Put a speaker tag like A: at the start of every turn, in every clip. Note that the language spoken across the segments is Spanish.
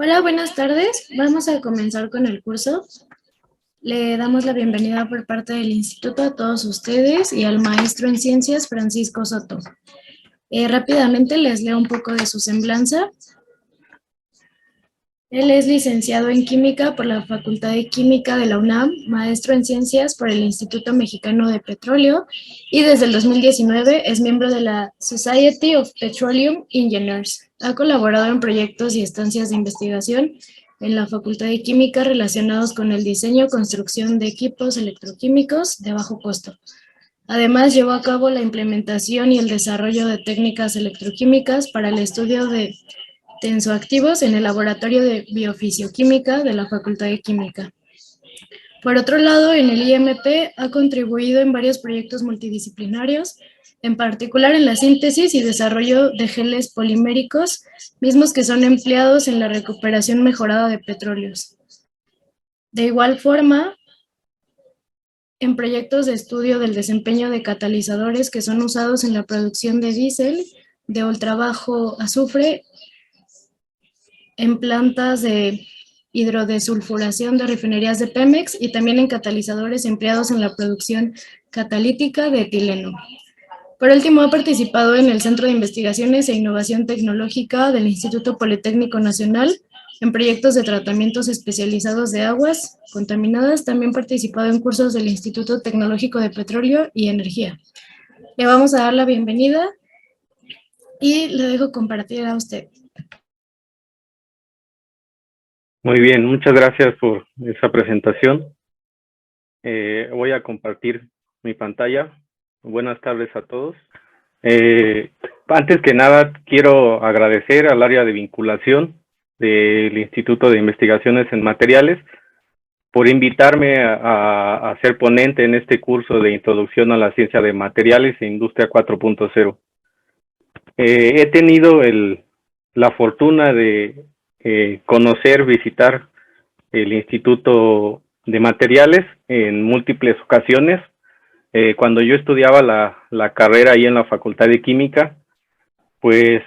A: Hola, buenas tardes. Vamos a comenzar con el curso. Le damos la bienvenida por parte del instituto a todos ustedes y al maestro en ciencias, Francisco Soto. Rápidamente les leo un poco de su semblanza. Él es licenciado en Química por la Facultad de Química de la UNAM, maestro en Ciencias por el Instituto Mexicano de Petróleo y desde el 2019 es miembro de la Society of Petroleum Engineers. Ha colaborado en proyectos y estancias de investigación en la Facultad de Química relacionados con el diseño y construcción de equipos electroquímicos de bajo costo. Además, llevó a cabo la implementación y el desarrollo de técnicas electroquímicas para el estudio de tensoactivos en el Laboratorio de Biofisicoquímica de la Facultad de Química. Por otro lado, en el IMP ha contribuido en varios proyectos multidisciplinarios, en particular en la síntesis y desarrollo de geles poliméricos, mismos que son empleados en la recuperación mejorada de petróleos. De igual forma, en proyectos de estudio del desempeño de catalizadores que son usados en la producción de diésel de ultrabajo azufre en plantas de hidrodesulfuración de refinerías de Pemex y también en catalizadores empleados en la producción catalítica de etileno. Por último, ha participado en el Centro de Investigaciones e Innovación Tecnológica del Instituto Politécnico Nacional en proyectos de tratamientos especializados de aguas contaminadas. También ha participado en cursos del Instituto Tecnológico de Petróleo y Energía. Le vamos a dar la bienvenida y le dejo compartir a usted.
B: Muy bien, muchas gracias por esa presentación. Voy a compartir mi pantalla. Buenas tardes a todos. Antes que nada, quiero agradecer al área de vinculación del Instituto de Investigaciones en Materiales por invitarme a ser ponente en este curso de Introducción a la Ciencia de Materiales e Industria 4.0. He tenido la fortuna de conocer, visitar el Instituto de Materiales en múltiples ocasiones. Cuando yo estudiaba la carrera ahí en la Facultad de Química, pues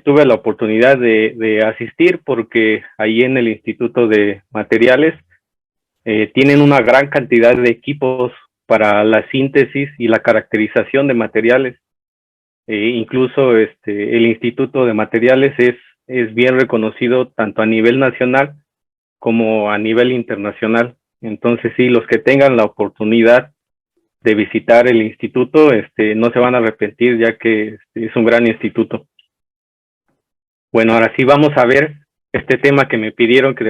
B: tuve la oportunidad de asistir porque ahí en el Instituto de Materiales tienen una gran cantidad de equipos para la síntesis y la caracterización de materiales. Incluso el Instituto de Materiales es bien reconocido tanto a nivel nacional como a nivel internacional. Entonces sí, los que tengan la oportunidad de visitar el instituto no se van a arrepentir, ya que es un gran instituto. Bueno, ahora sí vamos a ver este tema que me pidieron que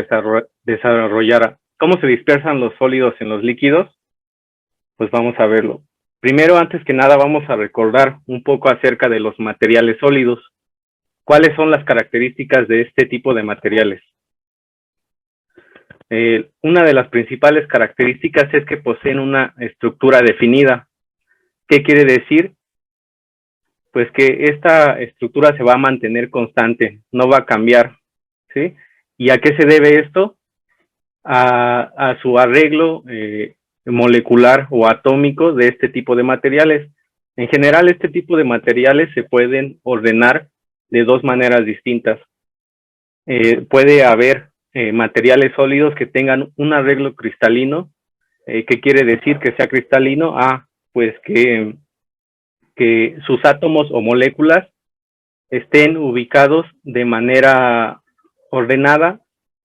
B: desarrollara. ¿Cómo se dispersan los sólidos en los líquidos? Pues vamos a verlo. Primero, antes que nada, vamos a recordar un poco acerca de los materiales sólidos. ¿Cuáles son las características de este tipo de materiales? Una de las principales características es que poseen una estructura definida. ¿Qué quiere decir? Pues que esta estructura se va a mantener constante, no va a cambiar, ¿sí? ¿Y a qué se debe esto? A su arreglo molecular o atómico de este tipo de materiales. En general, este tipo de materiales se pueden ordenar de dos maneras distintas. Puede haber materiales sólidos que tengan un arreglo cristalino. ¿Qué quiere decir que sea cristalino? Pues que sus átomos o moléculas estén ubicados de manera ordenada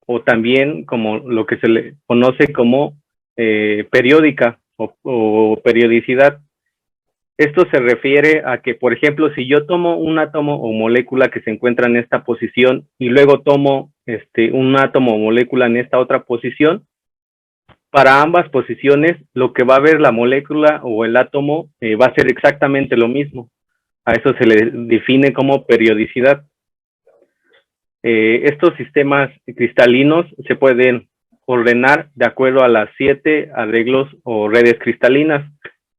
B: o también como lo que se le conoce como periódica o periodicidad. Esto se refiere a que, por ejemplo, si yo tomo un átomo o molécula que se encuentra en esta posición y luego tomo un átomo o molécula en esta otra posición, para ambas posiciones lo que va a ver la molécula o el átomo va a ser exactamente lo mismo. A eso se le define como periodicidad. Estos sistemas cristalinos se pueden ordenar de acuerdo a las 7 arreglos o redes cristalinas,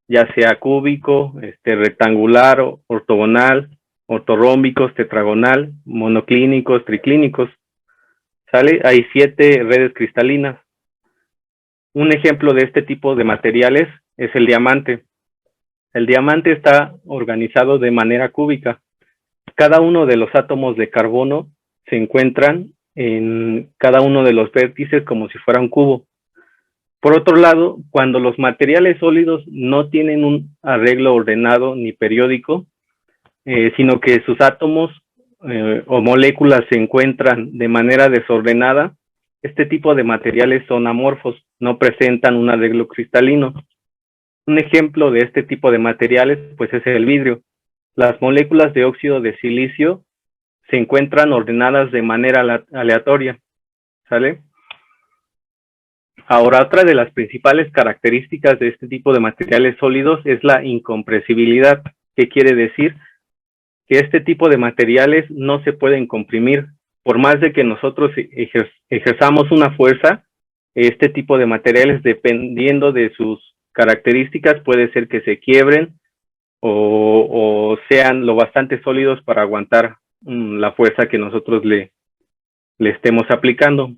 B: ya sea cúbico, rectangular, ortogonal, ortorrómbicos, tetragonal, monoclínicos, triclínicos. ¿Sale? Hay 7 redes cristalinas. Un ejemplo de este tipo de materiales es el diamante. El diamante está organizado de manera cúbica. Cada uno de los átomos de carbono se encuentran en cada uno de los vértices como si fuera un cubo. Por otro lado, cuando los materiales sólidos no tienen un arreglo ordenado ni periódico, sino que sus átomos o moléculas se encuentran de manera desordenada, este tipo de materiales son amorfos, no presentan un arreglo cristalino. Un ejemplo de este tipo de materiales pues es el vidrio. Las moléculas de óxido de silicio se encuentran ordenadas de manera aleatoria, ¿sale? Ahora, otra de las principales características de este tipo de materiales sólidos es la incompresibilidad. ¿Qué quiere decir? Que este tipo de materiales no se pueden comprimir. Por más de que nosotros ejerzamos una fuerza, este tipo de materiales, dependiendo de sus características, puede ser que se quiebren o sean lo bastante sólidos para aguantar la fuerza que nosotros le estemos aplicando.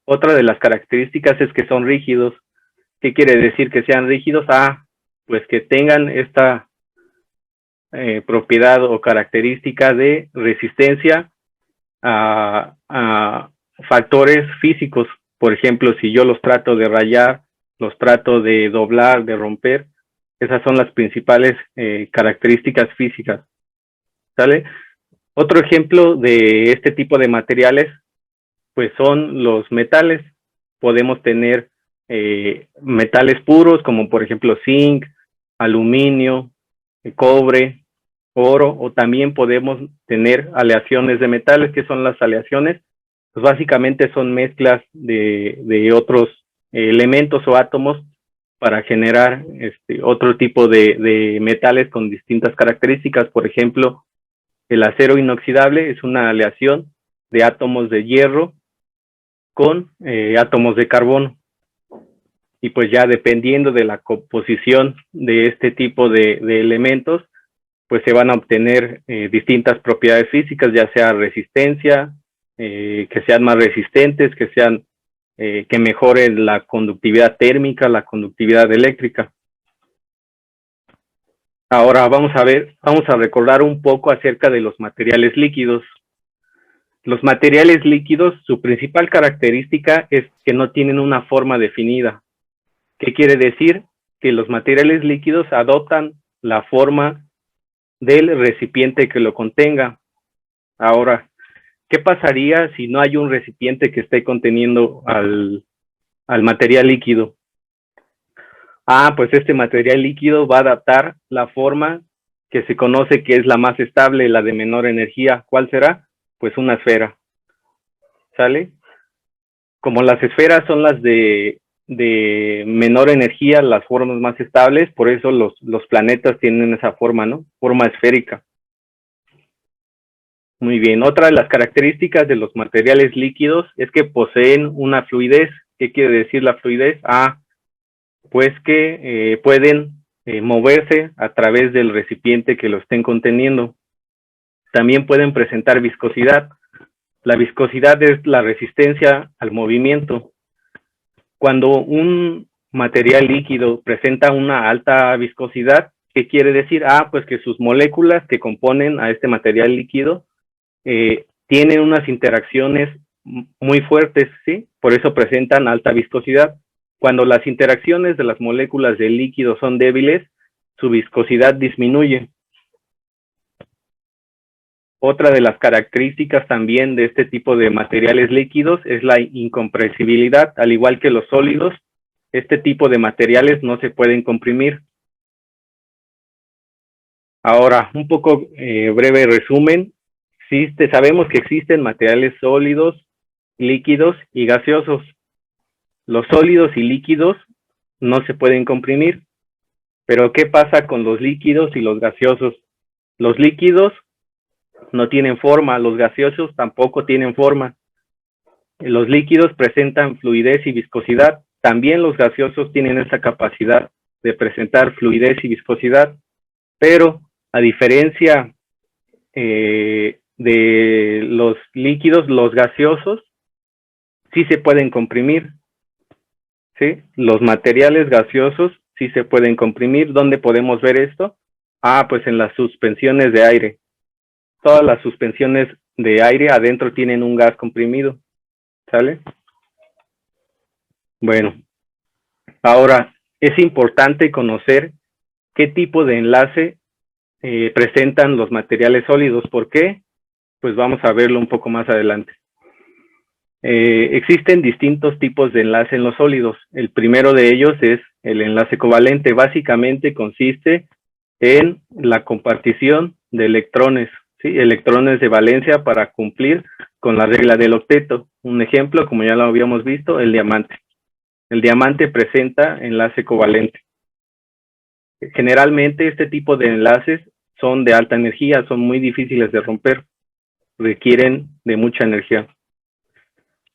B: Otra de las características es que son rígidos. ¿Qué quiere decir que sean rígidos? Pues que tengan esta propiedad o característica de resistencia a factores físicos. Por ejemplo, si yo los trato de rayar, los trato de doblar, de romper, esas son las principales características físicas, ¿sale? Otro ejemplo de este tipo de materiales, pues son los metales. Podemos tener metales puros, como por ejemplo zinc, aluminio, cobre, oro, o también podemos tener aleaciones de metales. ¿Qué son las aleaciones? Pues básicamente son mezclas de otros elementos o átomos para generar otro tipo de metales con distintas características. Por ejemplo, el acero inoxidable es una aleación de átomos de hierro con átomos de carbono. Y pues ya dependiendo de la composición de este tipo de elementos, pues se van a obtener distintas propiedades físicas, ya sea resistencia, que sean más resistentes, que sean que mejoren la conductividad térmica, la conductividad eléctrica. Ahora vamos a recordar un poco acerca de los materiales líquidos. Los materiales líquidos, su principal característica es que no tienen una forma definida. ¿Qué quiere decir? Que los materiales líquidos adoptan la forma del recipiente que lo contenga. Ahora, ¿qué pasaría si no hay un recipiente que esté conteniendo al material líquido? Pues este material líquido va a adaptar la forma que se conoce que es la más estable, la de menor energía. ¿Cuál será? Pues una esfera. ¿Sale? Como las esferas son las de menor energía, las formas más estables, por eso los planetas tienen esa forma, ¿no? Forma esférica. Muy bien, otra de las características de los materiales líquidos es que poseen una fluidez. ¿Qué quiere decir la fluidez? Pues que pueden moverse a través del recipiente que lo estén conteniendo. También pueden presentar viscosidad. La viscosidad es la resistencia al movimiento. Cuando un material líquido presenta una alta viscosidad, ¿qué quiere decir? Pues que sus moléculas que componen a este material líquido tienen unas interacciones muy fuertes, ¿sí? Por eso presentan alta viscosidad. Cuando las interacciones de las moléculas del líquido son débiles, su viscosidad disminuye. Otra de las características también de este tipo de materiales líquidos es la incompresibilidad. Al igual que los sólidos, este tipo de materiales no se pueden comprimir. Ahora, un poco breve resumen. Sabemos que existen materiales sólidos, líquidos y gaseosos. Los sólidos y líquidos no se pueden comprimir. Pero ¿qué pasa con los líquidos y los gaseosos? Los líquidos no tienen forma, los gaseosos tampoco tienen forma. Los líquidos presentan fluidez y viscosidad. También los gaseosos tienen esa capacidad de presentar fluidez y viscosidad. Pero a diferencia de los líquidos, los gaseosos sí se pueden comprimir. ¿Sí? Los materiales gaseosos sí se pueden comprimir. ¿Dónde podemos ver esto? Pues en las suspensiones de aire. Todas las suspensiones de aire, adentro tienen un gas comprimido, ¿sale? Bueno, ahora es importante conocer qué tipo de enlace presentan los materiales sólidos. ¿Por qué? Pues vamos a verlo un poco más adelante. Existen distintos tipos de enlace en los sólidos. El primero de ellos es el enlace covalente. Básicamente consiste en la compartición de electrones, ¿sí? Electrones de valencia para cumplir con la regla del octeto. Un ejemplo, como ya lo habíamos visto, el diamante. El diamante presenta enlace covalente. Generalmente este tipo de enlaces son de alta energía, son muy difíciles de romper, requieren de mucha energía.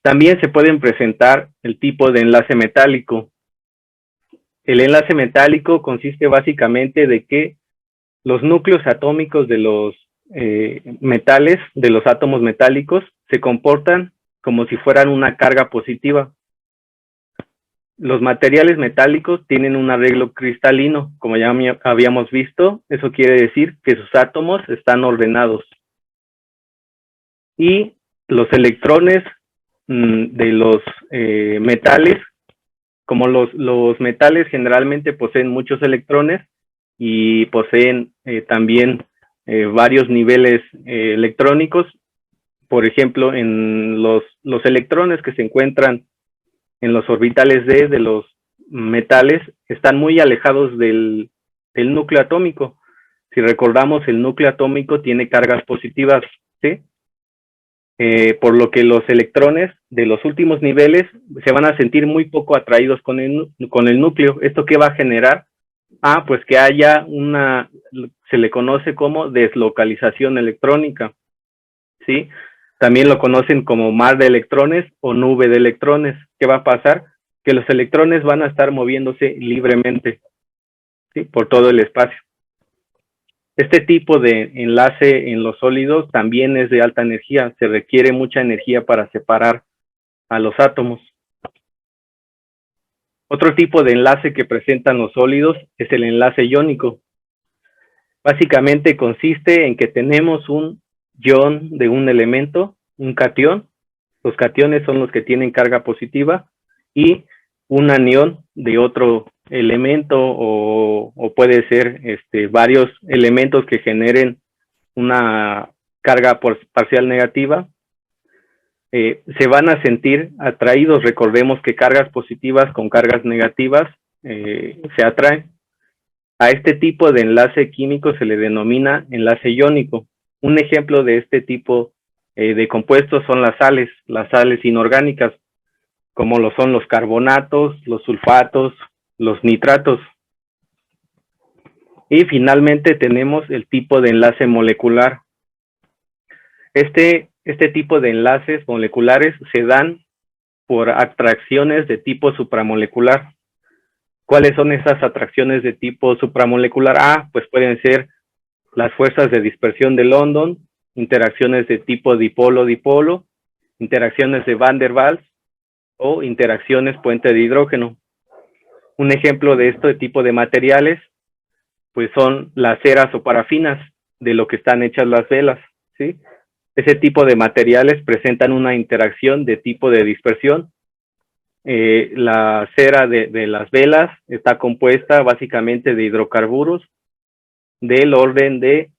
B: También se pueden presentar el tipo de enlace metálico. El enlace metálico consiste básicamente de que los núcleos atómicos de los metales, de los átomos metálicos, se comportan como si fueran una carga positiva. Los materiales metálicos tienen un arreglo cristalino, como ya habíamos visto. Eso quiere decir que sus átomos están ordenados. Y los electrones de los metales, como los metales generalmente poseen muchos electrones y poseen también varios niveles electrónicos. Por ejemplo, en los electrones que se encuentran en los orbitales D de los metales están muy alejados del núcleo atómico. Si recordamos, el núcleo atómico tiene cargas positivas, ¿sí? Por lo que los electrones de los últimos niveles se van a sentir muy poco atraídos con el núcleo. ¿Esto qué va a generar? Pues que haya se le conoce como deslocalización electrónica, ¿sí? También lo conocen como mar de electrones o nube de electrones. ¿Qué va a pasar? Que los electrones van a estar moviéndose libremente, ¿sí? Por todo el espacio. Este tipo de enlace en los sólidos también es de alta energía. Se requiere mucha energía para separar a los átomos. Otro tipo de enlace que presentan los sólidos es el enlace iónico. Básicamente consiste en que tenemos un ion de un elemento, un catión. Los cationes son los que tienen carga positiva, y un anión de otro elemento, o puede ser varios elementos que generen una carga parcial negativa. Se van a sentir atraídos. Recordemos que cargas positivas con cargas negativas se atraen. A este tipo de enlace químico se le denomina enlace iónico. Un ejemplo de este tipo de compuestos son las sales inorgánicas, como lo son los carbonatos, los sulfatos, los nitratos. Y finalmente tenemos el tipo de enlace molecular. Este tipo de enlaces moleculares se dan por atracciones de tipo supramolecular. ¿Cuáles son esas atracciones de tipo supramolecular? Pues pueden ser las fuerzas de dispersión de London, interacciones de tipo dipolo-dipolo, interacciones de Van der Waals o interacciones puente de hidrógeno. Un ejemplo de este tipo de materiales pues son las ceras o parafinas, de lo que están hechas las velas, ¿sí? Ese tipo de materiales presentan una interacción de tipo de dispersión. La cera de las velas está compuesta básicamente de hidrocarburos del orden de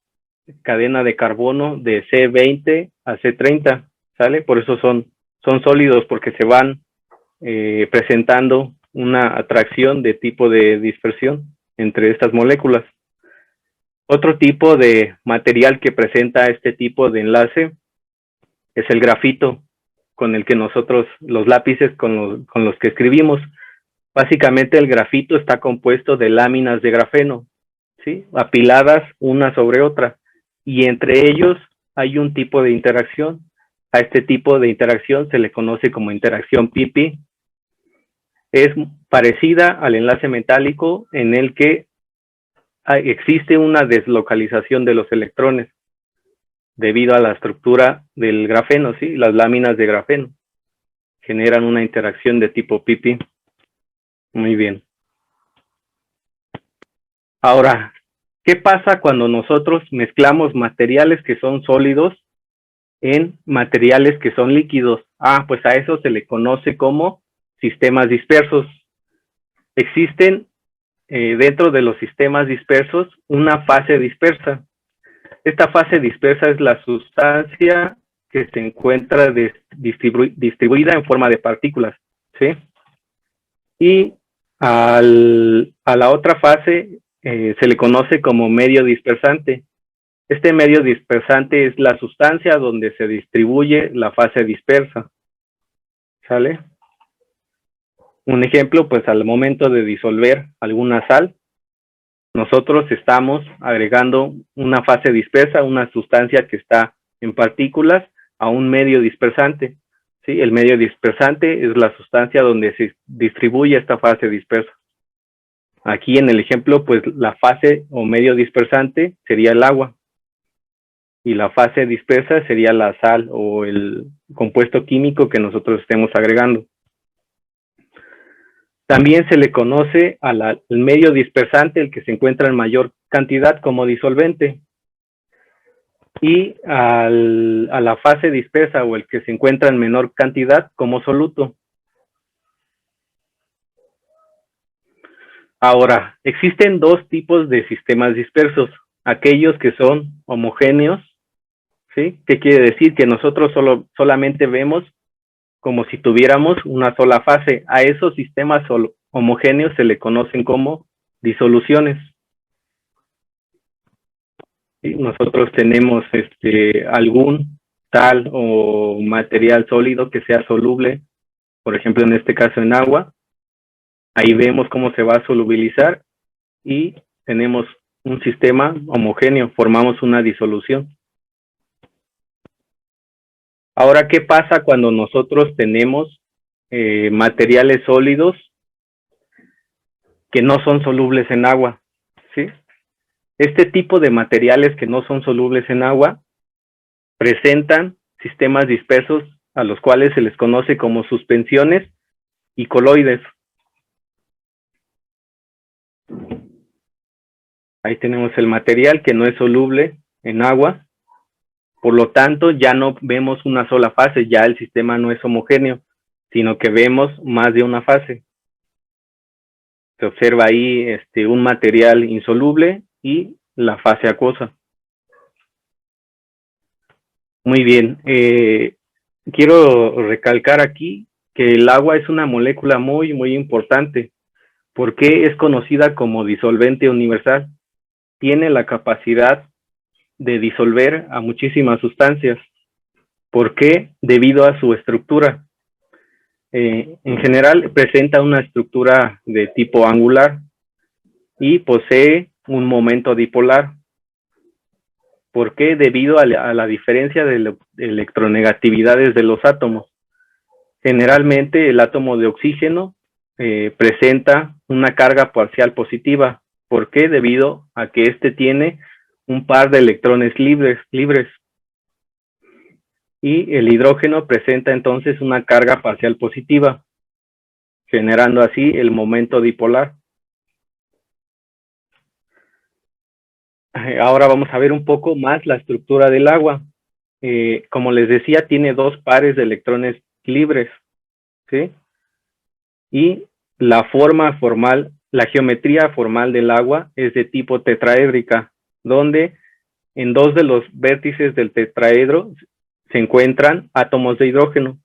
B: cadena de carbono de C20 a C30, ¿sale? Por eso son sólidos, porque se van presentando una atracción de tipo de dispersión entre estas moléculas. Otro tipo de material que presenta este tipo de enlace es el grafito, con el que nosotros, los lápices con los que escribimos. Básicamente el grafito está compuesto de láminas de grafeno, ¿sí? Apiladas una sobre otra, y entre ellos hay un tipo de interacción. A este tipo de interacción se le conoce como interacción pi-pi. Es parecida al enlace metálico, en el que existe una deslocalización de los electrones debido a la estructura del grafeno, ¿sí? Las láminas de grafeno generan una interacción de tipo pi-pi. Muy bien. Ahora, ¿qué pasa cuando nosotros mezclamos materiales que son sólidos en materiales que son líquidos. Pues a eso se le conoce como sistemas dispersos. Existen dentro de los sistemas dispersos una fase dispersa. Esta fase dispersa es la sustancia que se encuentra distribuida en forma de partículas, ¿sí? Y a la otra fase se le conoce como medio dispersante. Este medio dispersante es la sustancia donde se distribuye la fase dispersa, ¿sale? Un ejemplo, pues al momento de disolver alguna sal, nosotros estamos agregando una fase dispersa, una sustancia que está en partículas, a un medio dispersante, ¿sí? El medio dispersante es la sustancia donde se distribuye esta fase dispersa. Aquí en el ejemplo, pues la fase o medio dispersante sería el agua, y la fase dispersa sería la sal o el compuesto químico que nosotros estemos agregando. También se le conoce al medio dispersante, el que se encuentra en mayor cantidad, como disolvente. Y a la fase dispersa o el que se encuentra en menor cantidad, como soluto. Ahora, existen dos tipos de sistemas dispersos. Aquellos que son homogéneos, ¿sí? ¿Qué quiere decir? Que nosotros solamente vemos como si tuviéramos una sola fase. A esos sistemas homogéneos se le conocen como disoluciones. ¿Sí? Nosotros tenemos algún tal o material sólido que sea soluble, por ejemplo, en este caso en agua. Ahí vemos cómo se va a solubilizar y tenemos un sistema homogéneo, formamos una disolución. Ahora, ¿qué pasa cuando nosotros tenemos materiales sólidos que no son solubles en agua? ¿Sí? Este tipo de materiales que no son solubles en agua presentan sistemas dispersos a los cuales se les conoce como suspensiones y coloides. Ahí tenemos el material que no es soluble en agua, por lo tanto ya no vemos una sola fase, ya el sistema no es homogéneo, sino que vemos más de una fase. Se observa ahí un material insoluble y la fase acuosa. Muy bien, quiero recalcar aquí que el agua es una molécula muy, muy importante. ¿Por qué es conocida como disolvente universal? Tiene la capacidad de disolver a muchísimas sustancias. ¿Por qué? Debido a su estructura. En general presenta una estructura de tipo angular y posee un momento dipolar. ¿Por qué? Debido a la diferencia de electronegatividades de los átomos. Generalmente el átomo de oxígeno presenta una carga parcial positiva. ¿Por qué? Debido a que este tiene un par de electrones libres. Y el hidrógeno presenta entonces una carga parcial positiva, generando así el momento dipolar. Ahora vamos a ver un poco más la estructura del agua. Como les decía, tiene dos pares de electrones libres, ¿sí? Y la forma formal, la geometría formal del agua es de tipo tetraédrica, donde en dos de los vértices del tetraedro se encuentran átomos de hidrógeno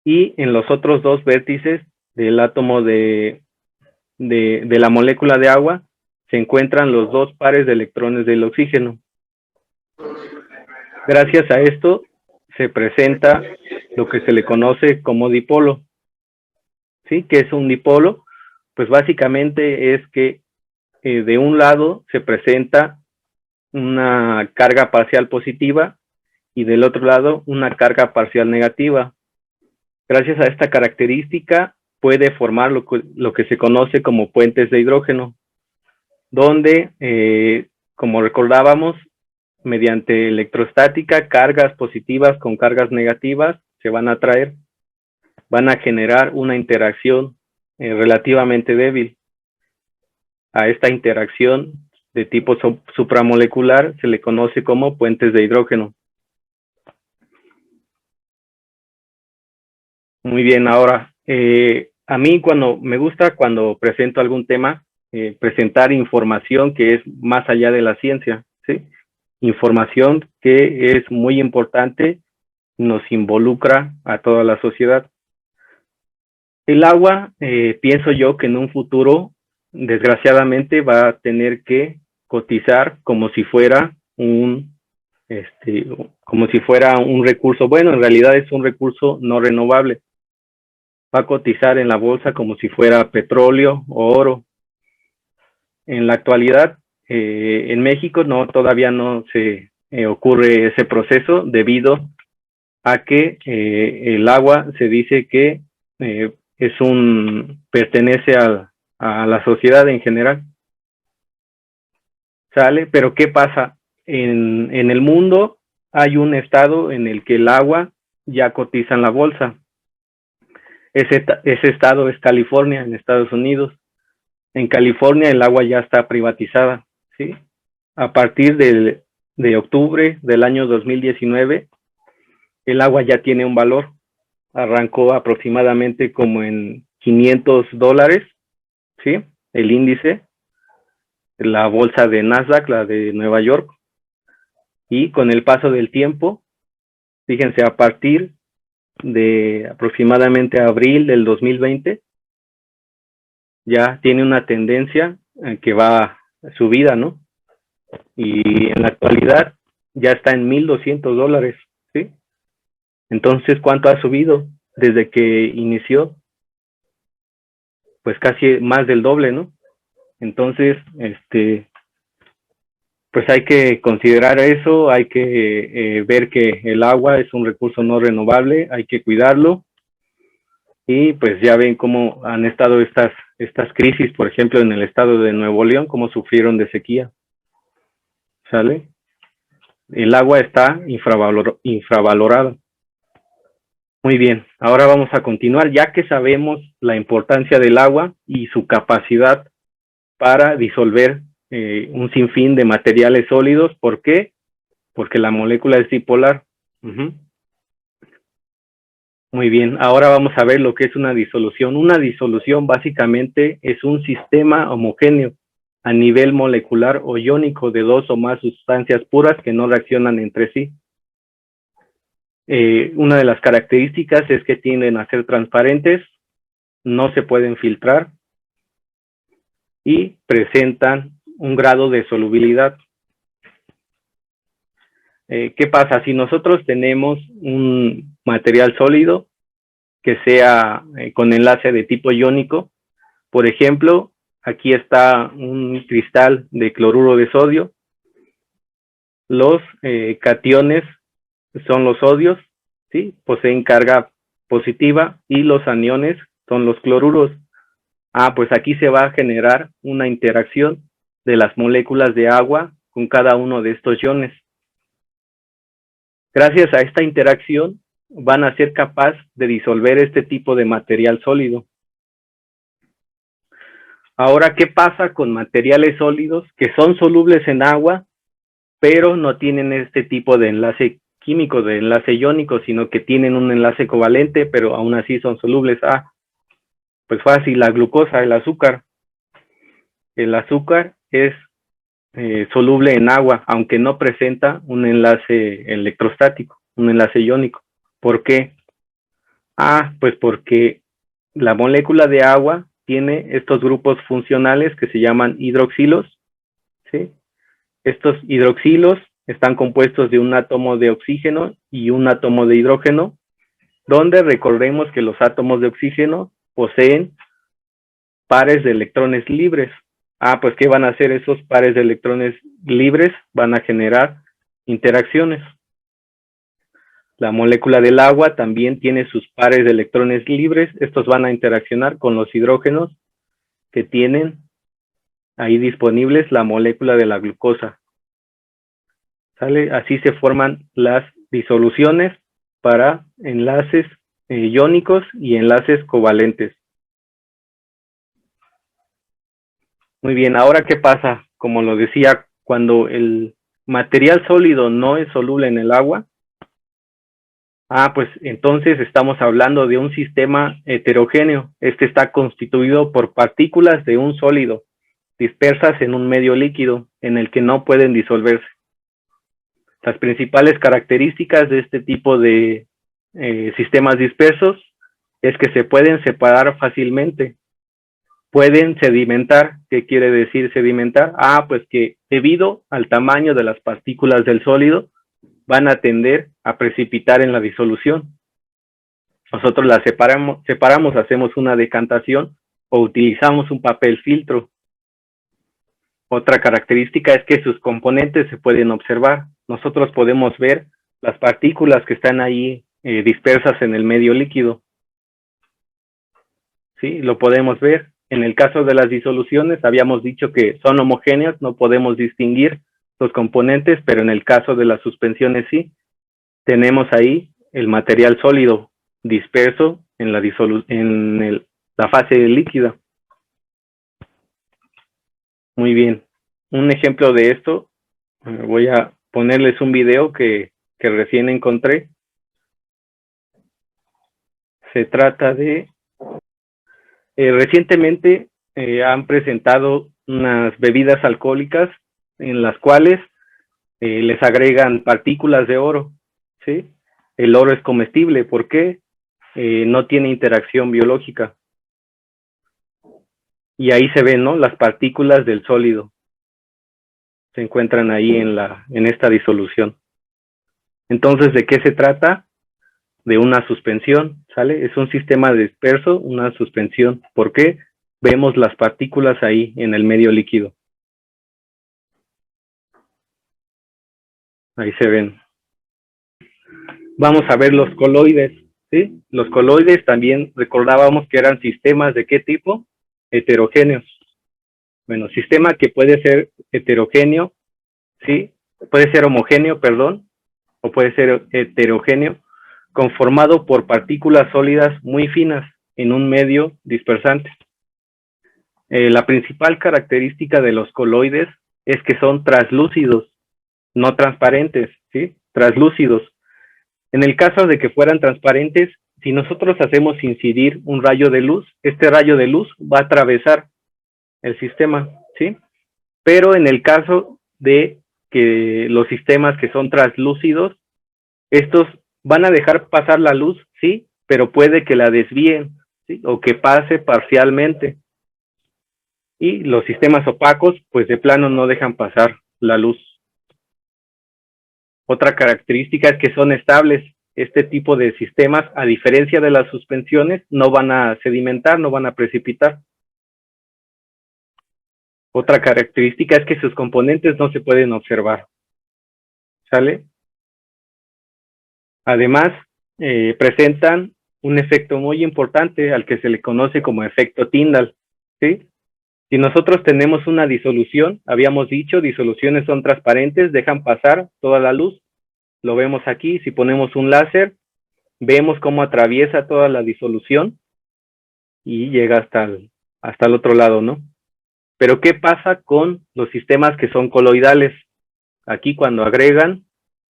B: y en los otros dos vértices del átomo de la molécula de agua se encuentran los dos pares de electrones del oxígeno. Gracias a esto se presenta lo que se le conoce como dipolo. ¿Sí? ¿Qué es un dipolo? Pues básicamente es que de un lado se presenta una carga parcial positiva y del otro lado una carga parcial negativa. Gracias a esta característica puede formar lo que se conoce como puentes de hidrógeno, donde, como recordábamos, mediante electrostática, cargas positivas con cargas negativas se van a atraer, van a generar una interacción relativamente débil. A esta interacción de tipo supramolecular se le conoce como puentes de hidrógeno. Muy bien, ahora, a mí me gusta cuando presento algún tema, presentar información que es más allá de la ciencia, ¿sí? Información que es muy importante, nos involucra a toda la sociedad. El agua, pienso yo que en un futuro, desgraciadamente, va a tener que cotizar como si fuera este, como si fuera un recurso. Bueno, en realidad es un recurso no renovable. Va a cotizar en la bolsa como si fuera petróleo o oro. En la actualidad, en México todavía no se ocurre ese proceso debido a que el agua se dice que pertenece a la sociedad en general. ¿Sale? Pero ¿qué pasa? En el mundo hay un estado en el que el agua ya cotiza en la bolsa. Ese estado es California, en Estados Unidos. En California el agua ya está privatizada, ¿sí? A partir de octubre del año 2019, el agua ya tiene un valor. Arrancó aproximadamente como en $500, ¿sí? El índice, la bolsa de Nasdaq, la de Nueva York. Y con el paso del tiempo, fíjense, a partir de aproximadamente abril del 2020, ya tiene una tendencia que va subida, ¿no? Y en la actualidad ya está en $1,200, ¿sí? Entonces, ¿cuánto ha subido desde que inició? Pues casi más del doble, ¿no? Entonces, pues hay que considerar eso, hay que ver que el agua es un recurso no renovable, hay que cuidarlo. Y pues ya ven cómo han estado estas crisis, por ejemplo, en el estado de Nuevo León, cómo sufrieron de sequía. ¿Sale? El agua está infravalorada. Muy bien, ahora vamos a continuar, ya que sabemos la importancia del agua y su capacidad para disolver un sinfín de materiales sólidos. ¿Por qué? Porque la molécula es dipolar. Muy bien, ahora vamos a ver lo que es una disolución. Una disolución básicamente es un sistema homogéneo a nivel molecular o iónico de dos o más sustancias puras que no reaccionan entre sí. Una de las características es que tienden a ser transparentes, no se pueden filtrar y presentan un grado de solubilidad. ¿Qué pasa? Si nosotros tenemos un material sólido que sea con enlace de tipo iónico, por ejemplo, aquí está un cristal de cloruro de sodio. Los cationes son los sodios, ¿sí? Poseen carga positiva y los aniones son los cloruros. Pues aquí se va a generar una interacción de las moléculas de agua con cada uno de estos iones. Gracias a esta interacción van a ser capaces de disolver este tipo de material sólido. Ahora, ¿qué pasa con materiales sólidos que son solubles en agua, pero no tienen este tipo de enlace químico, de enlace iónico, sino que tienen un enlace covalente, pero aún así son solubles? Pues fácil, la glucosa, el azúcar. El azúcar es soluble en agua, aunque no presenta un enlace electrostático, un enlace iónico. ¿Por qué? Pues porque la molécula de agua tiene estos grupos funcionales que se llaman hidroxilos, ¿sí? Estos hidroxilos están compuestos de un átomo de oxígeno y un átomo de hidrógeno, donde recordemos que los átomos de oxígeno poseen pares de electrones libres. Pues ¿qué van a hacer esos pares de electrones libres? Van a generar interacciones. La molécula del agua también tiene sus pares de electrones libres. Estos van a interaccionar con los hidrógenos que tienen ahí disponibles la molécula de la glucosa. ¿Sale? Así se forman las disoluciones para enlaces iónicos y enlaces covalentes. Muy bien, ahora ¿qué pasa? Como lo decía, cuando el material sólido no es soluble en el agua, Pues entonces estamos hablando de un sistema heterogéneo. Este está constituido por partículas de un sólido dispersas en un medio líquido en el que no pueden disolverse. Las principales características de este tipo de sistemas dispersos es que se pueden separar fácilmente. Pueden sedimentar. ¿Qué quiere decir sedimentar? Pues que debido al tamaño de las partículas del sólido, van a tender a precipitar en la disolución. Nosotros las separamos, hacemos una decantación o utilizamos un papel filtro. Otra característica es que sus componentes se pueden observar. Nosotros podemos ver las partículas que están ahí dispersas en el medio líquido. ¿Sí? Lo podemos ver. En el caso de las disoluciones, habíamos dicho que son homogéneas, no podemos distinguir los componentes, pero en el caso de las suspensiones sí. Tenemos ahí el material sólido disperso en la fase líquida. Muy bien. Un ejemplo de esto, voy a ponerles un video que recién encontré. Se trata de... recientemente han presentado unas bebidas alcohólicas en las cuales les agregan partículas de oro, ¿sí? El oro es comestible, ¿por qué? No tiene interacción biológica. Y ahí se ven, ¿no? Las partículas del sólido. Se encuentran ahí en esta disolución. Entonces, ¿de qué se trata? De una suspensión, ¿sale? Es un sistema disperso, una suspensión. ¿Por qué? Vemos las partículas ahí en el medio líquido. Ahí se ven. Vamos a ver los coloides, ¿sí? Los coloides también recordábamos que eran sistemas ¿de qué tipo? Heterogéneos. Bueno, sistema que puede ser heterogéneo, ¿sí? Puede ser homogéneo, perdón, o puede ser heterogéneo, conformado por partículas sólidas muy finas en un medio dispersante. La principal característica de los coloides es que son translúcidos, no transparentes, ¿sí? Translúcidos. En el caso de que fueran transparentes, si nosotros hacemos incidir un rayo de luz, este rayo de luz va a atravesar el sistema, ¿sí? Pero en el caso de que los sistemas que son translúcidos, estos van a dejar pasar la luz, sí, pero puede que la desvíen, ¿sí? O que pase parcialmente. Y los sistemas opacos, pues de plano no dejan pasar la luz. Otra característica es que son estables. Este tipo de sistemas, a diferencia de las suspensiones, no van a sedimentar, no van a precipitar. Otra característica es que sus componentes no se pueden observar. ¿Sale? Además, presentan un efecto muy importante al que se le conoce como efecto Tyndall, ¿sí? Si nosotros tenemos una disolución, habíamos dicho, disoluciones son transparentes, dejan pasar toda la luz. Lo vemos aquí, si ponemos un láser, vemos cómo atraviesa toda la disolución y llega hasta el otro lado, ¿no? Pero ¿qué pasa con los sistemas que son coloidales? Aquí cuando agregan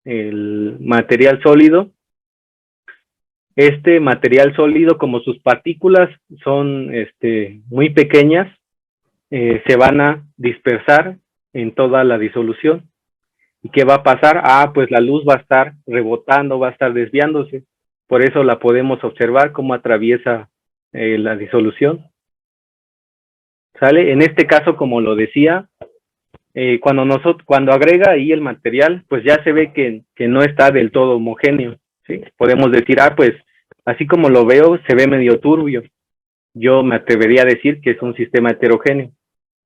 B: el material sólido, este material sólido, como sus partículas son muy pequeñas, se van a dispersar en toda la disolución. ¿Y qué va a pasar? Pues la luz va a estar rebotando, va a estar desviándose. Por eso la podemos observar cómo atraviesa la disolución. ¿Sale? En este caso, como lo decía, cuando agrega ahí el material, pues ya se ve que no está del todo homogéneo, ¿sí? Podemos decir, pues así como lo veo, se ve medio turbio. Yo me atrevería a decir que es un sistema heterogéneo,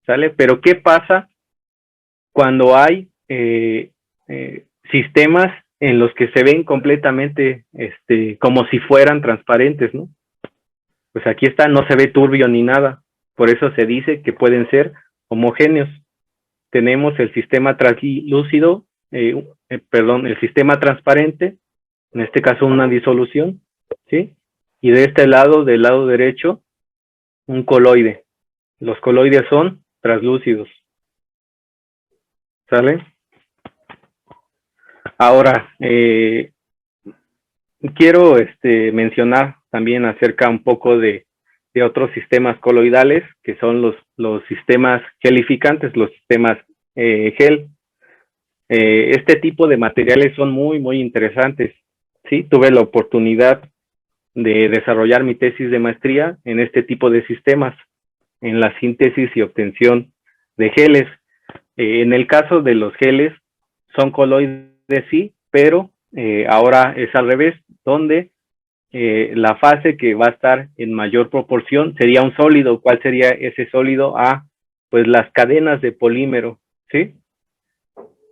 B: ¿sale? Pero ¿qué pasa cuando hay sistemas en los que se ven completamente como si fueran transparentes, ¿no? Pues aquí está, no se ve turbio ni nada. Por eso se dice que pueden ser homogéneos. Tenemos el sistema translúcido, el sistema transparente, en este caso una disolución, ¿sí? Y de este lado, del lado derecho, un coloide. Los coloides son translúcidos. ¿Sale? Ahora, quiero mencionar también acerca un poco de otros sistemas coloidales, que son los sistemas gelificantes, los sistemas gel. Este tipo de materiales son muy, muy interesantes. Sí, tuve la oportunidad de desarrollar mi tesis de maestría en este tipo de sistemas, en la síntesis y obtención de geles. En el caso de los geles, son coloides sí, pero ahora es al revés, donde la fase que va a estar en mayor proporción sería un sólido. ¿Cuál sería ese sólido? Pues las cadenas de polímero, ¿sí?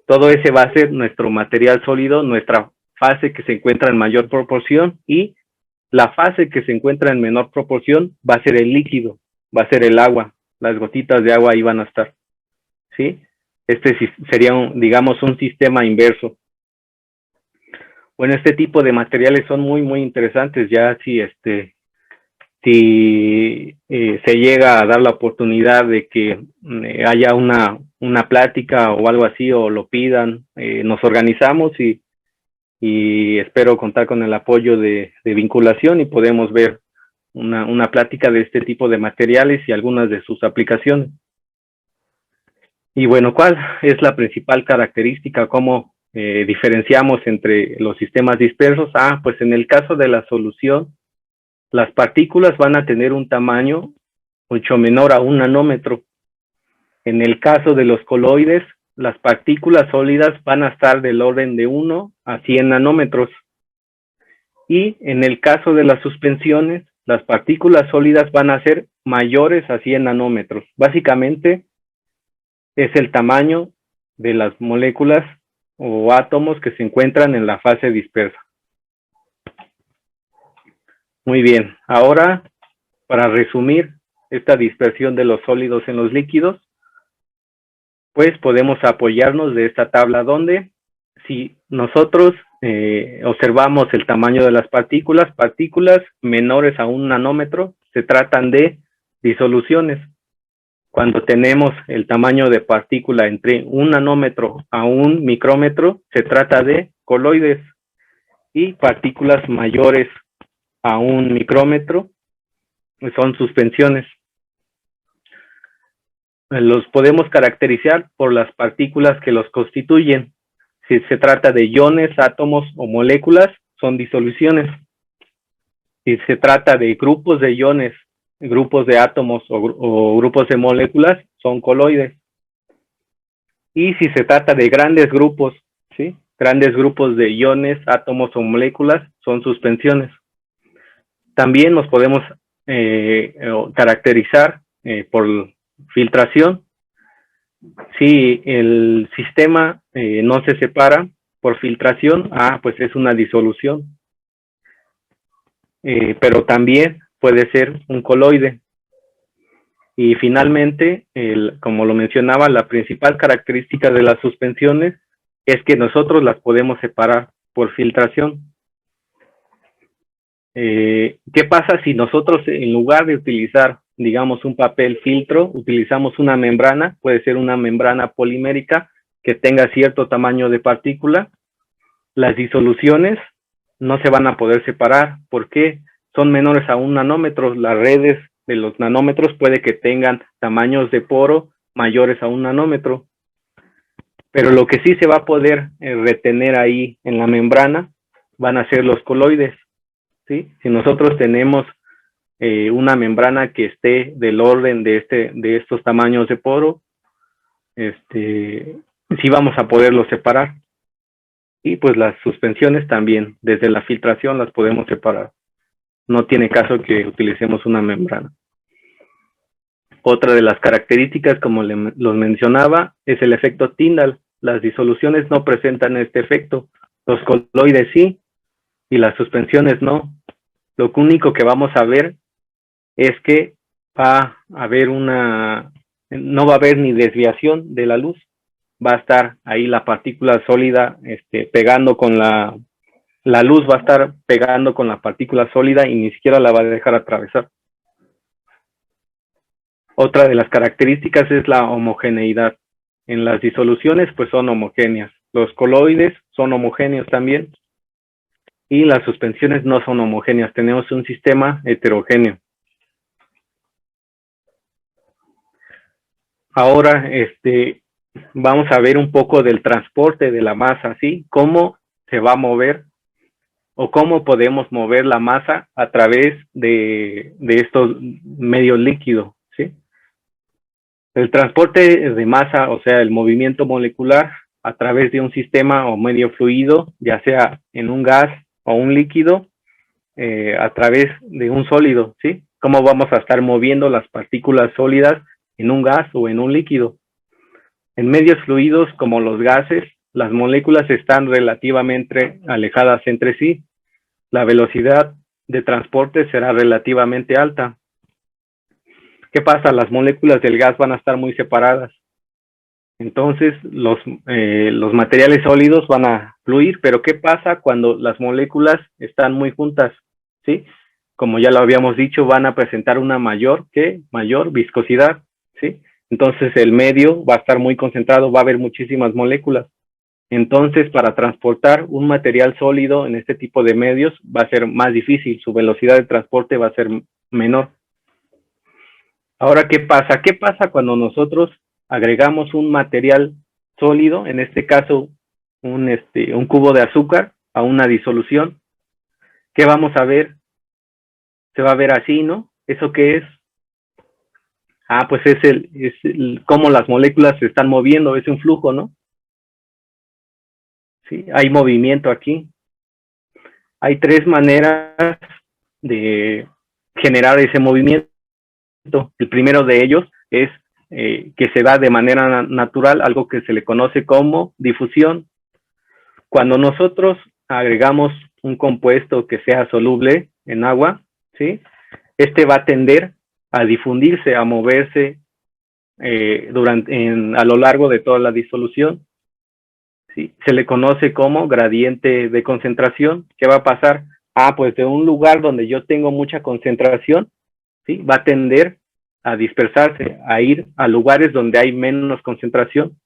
B: Todo ese va a ser nuestro material sólido, nuestra fase que se encuentra en mayor proporción, y la fase que se encuentra en menor proporción va a ser el líquido, va a ser el agua. Las gotitas de agua ahí van a estar, ¿sí? Este sería, digamos, un sistema inverso. Bueno, este tipo de materiales son muy, muy interesantes. Ya si se llega a dar la oportunidad de que haya una plática o algo así, o lo pidan, nos organizamos y espero contar con el apoyo de vinculación y podemos ver una plática de este tipo de materiales y algunas de sus aplicaciones. Y bueno, ¿cuál es la principal característica? ¿Cómo diferenciamos entre los sistemas dispersos? Pues en el caso de la solución, las partículas van a tener un tamaño mucho menor a 1 nanómetro. En el caso de los coloides, las partículas sólidas van a estar del orden de 1 a 100 nanómetros. Y en el caso de las suspensiones, las partículas sólidas van a ser mayores a 100 nanómetros. Básicamente es el tamaño de las moléculas o átomos que se encuentran en la fase dispersa. Muy bien, ahora para resumir esta dispersión de los sólidos en los líquidos, pues podemos apoyarnos de esta tabla donde si nosotros observamos el tamaño de las partículas menores a 1 nanómetro, se tratan de disoluciones. Cuando tenemos el tamaño de partícula entre 1 nanómetro a 1 micrómetro, se trata de coloides. Y partículas mayores a 1 micrómetro son suspensiones. Los podemos caracterizar por las partículas que los constituyen. Si se trata de iones, átomos o moléculas, son disoluciones. Si se trata de grupos de iones, grupos de átomos o grupos de moléculas, son coloides. Y si se trata de grandes grupos, ¿sí? Grandes grupos de iones, átomos o moléculas, son suspensiones. También nos podemos caracterizar por filtración. Si el sistema no se separa por filtración, pues es una disolución. Pero también puede ser un coloide. Y finalmente, como lo mencionaba, la principal característica de las suspensiones es que nosotros las podemos separar por filtración. ¿Qué pasa si nosotros, en lugar de utilizar, digamos, un papel filtro, utilizamos una membrana? Puede ser una membrana polimérica que tenga cierto tamaño de partícula. Las disoluciones no se van a poder separar. ¿Por qué? Son menores a 1 nanómetro. Las redes de los nanómetros puede que tengan tamaños de poro mayores a 1 nanómetro. Pero lo que sí se va a poder retener ahí en la membrana van a ser los coloides. ¿Sí? Si nosotros tenemos una membrana que esté del orden de estos tamaños de poro, sí vamos a poderlos separar. Y pues las suspensiones también, desde la filtración las podemos separar. No tiene caso que utilicemos una membrana. Otra de las características, como los mencionaba, es el efecto Tyndall. Las disoluciones no presentan este efecto, los coloides sí, y las suspensiones no. Lo único que vamos a ver es que va a haber no va a haber ni desviación de la luz. Va a estar ahí la partícula sólida pegando con la luz, va a estar pegando con la partícula sólida y ni siquiera la va a dejar atravesar. Otra de las características es la homogeneidad. En las disoluciones pues son homogéneas. Los coloides son homogéneos también. y las suspensiones no son homogéneas, tenemos un sistema heterogéneo. Ahora, vamos a ver un poco del transporte de la masa, ¿sí? ¿Cómo se va a mover o cómo podemos mover la masa a través de estos medios líquidos, ¿sí? El transporte de masa, o sea, el movimiento molecular a través de un sistema o medio fluido, ya sea en un gas o un líquido, a través de un sólido, ¿sí? ¿Cómo vamos a estar moviendo las partículas sólidas en un gas o en un líquido? En medios fluidos como los gases, las moléculas están relativamente alejadas entre sí. La velocidad de transporte será relativamente alta. ¿Qué pasa? Las moléculas del gas van a estar muy separadas. Entonces, los materiales sólidos van a fluir, pero ¿qué pasa cuando las moléculas están muy juntas? ¿Sí? Como ya lo habíamos dicho, van a presentar una mayor viscosidad, ¿sí? Entonces, el medio va a estar muy concentrado, va a haber muchísimas moléculas. Entonces, para transportar un material sólido en este tipo de medios va a ser más difícil, su velocidad de transporte va a ser menor. Ahora, ¿qué pasa? ¿Qué pasa cuando nosotros agregamos un material sólido, en este caso un cubo de azúcar, a una disolución? ¿Qué vamos a ver? Se va a ver así, ¿no? ¿Eso qué es? Ah, pues es cómo las moléculas se están moviendo, es un flujo, ¿no? Sí, hay movimiento aquí. Hay tres maneras de generar ese movimiento. El primero de ellos es que se da de manera natural, algo que se le conoce como difusión. Cuando nosotros agregamos un compuesto que sea soluble en agua, ¿sí? Este va a tender a difundirse, a moverse a lo largo de toda la disolución. ¿Sí? Se le conoce como gradiente de concentración. ¿Qué va a pasar? Ah, pues de un lugar donde yo tengo mucha concentración, ¿sí? Va a tender a dispersarse, a ir a lugares donde hay menos concentración.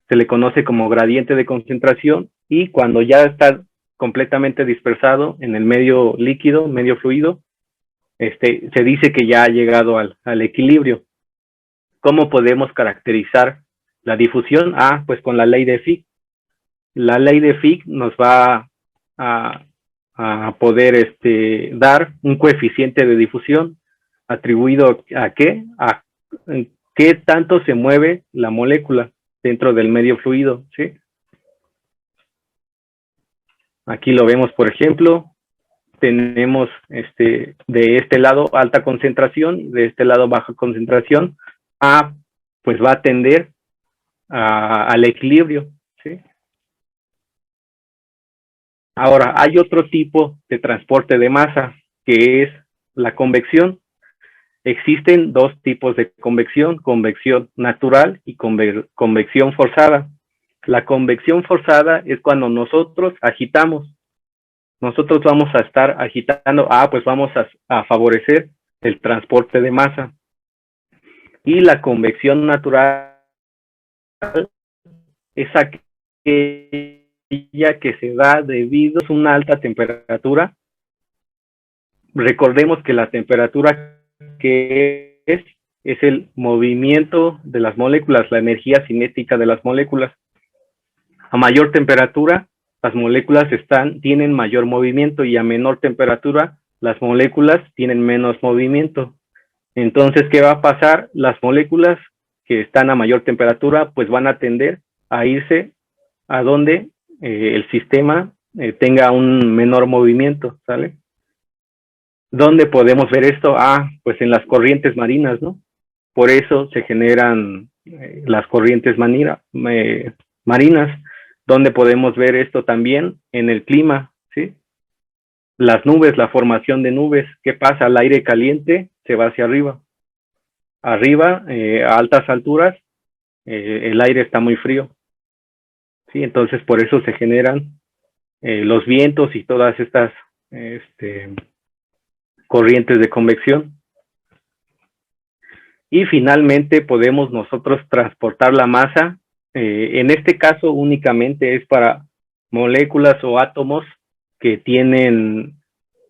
B: Se le conoce como gradiente de concentración, y cuando ya está completamente dispersado en el medio líquido, medio fluido, se dice que ya ha llegado al equilibrio. ¿Cómo podemos caracterizar la difusión? Ah, pues con la ley de Fick. La ley de Fick nos va a poder dar un coeficiente de difusión atribuido a qué, a qué tanto se mueve la molécula dentro del medio fluido, ¿sí? Aquí lo vemos, por ejemplo, tenemos de este lado alta concentración, de este lado baja concentración, pues va a tender al equilibrio, ¿sí? Ahora, hay otro tipo de transporte de masa, que es la convección. Existen dos tipos de convección: convección natural y convección forzada. La convección forzada es cuando nosotros agitamos. Nosotros vamos a estar agitando, pues vamos a favorecer el transporte de masa. Y la convección natural es aquella que se da debido a una alta temperatura. Recordemos que la temperatura que es el movimiento de las moléculas, la energía cinética de las moléculas. A mayor temperatura, las moléculas tienen mayor movimiento, y a menor temperatura, las moléculas tienen menos movimiento. Entonces, ¿qué va a pasar? Las moléculas que están a mayor temperatura, pues van a tender a irse a donde el sistema tenga un menor movimiento, ¿sale? ¿Dónde podemos ver esto? Pues en las corrientes marinas, ¿no? Por eso se generan las corrientes marinas. ¿Dónde podemos ver esto también? En el clima, ¿sí? Las nubes, la formación de nubes. ¿Qué pasa? El aire caliente se va hacia arriba. Arriba, a altas alturas, el aire está muy frío, ¿sí? Entonces, por eso se generan los vientos y todas estas corrientes de convección. Y finalmente podemos nosotros transportar la masa. En este caso únicamente es para moléculas o átomos que tienen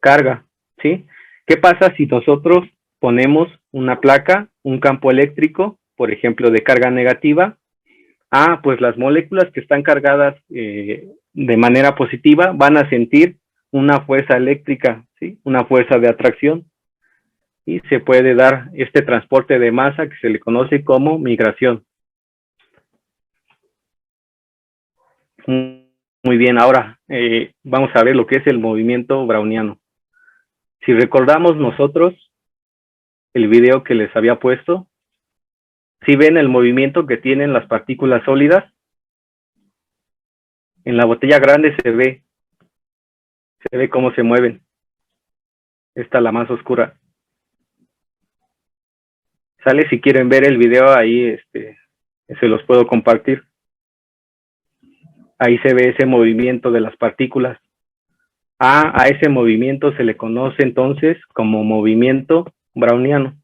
B: carga, ¿sí? ¿Qué pasa si nosotros ponemos una placa, un campo eléctrico, por ejemplo, de carga negativa? Pues las moléculas que están cargadas de manera positiva van a sentir una fuerza eléctrica, ¿sí? Una fuerza de atracción, y se puede dar este transporte de masa que se le conoce como migración. Muy bien, ahora vamos a ver lo que es el movimiento browniano. Si recordamos nosotros el video que les había puesto, ¿sí ven el movimiento que tienen las partículas sólidas? En la botella grande se ve cómo se mueven. Esta la más oscura. Sale, si quieren ver el video ahí, se los puedo compartir. Ahí se ve ese movimiento de las partículas. A ese movimiento se le conoce entonces como movimiento browniano.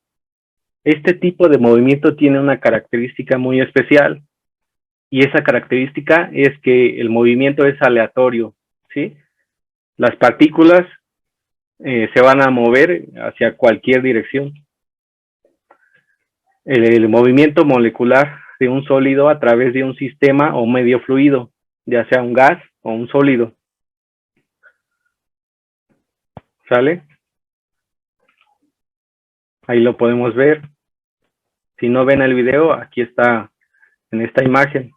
B: Este tipo de movimiento tiene una característica muy especial, y esa característica es que el movimiento es aleatorio, ¿sí? Las partículas se van a mover hacia cualquier dirección. El movimiento molecular de un sólido a través de un sistema o medio fluido, ya sea un gas o un sólido. ¿Sale? Ahí lo podemos ver. Si no ven el video, aquí está en esta imagen.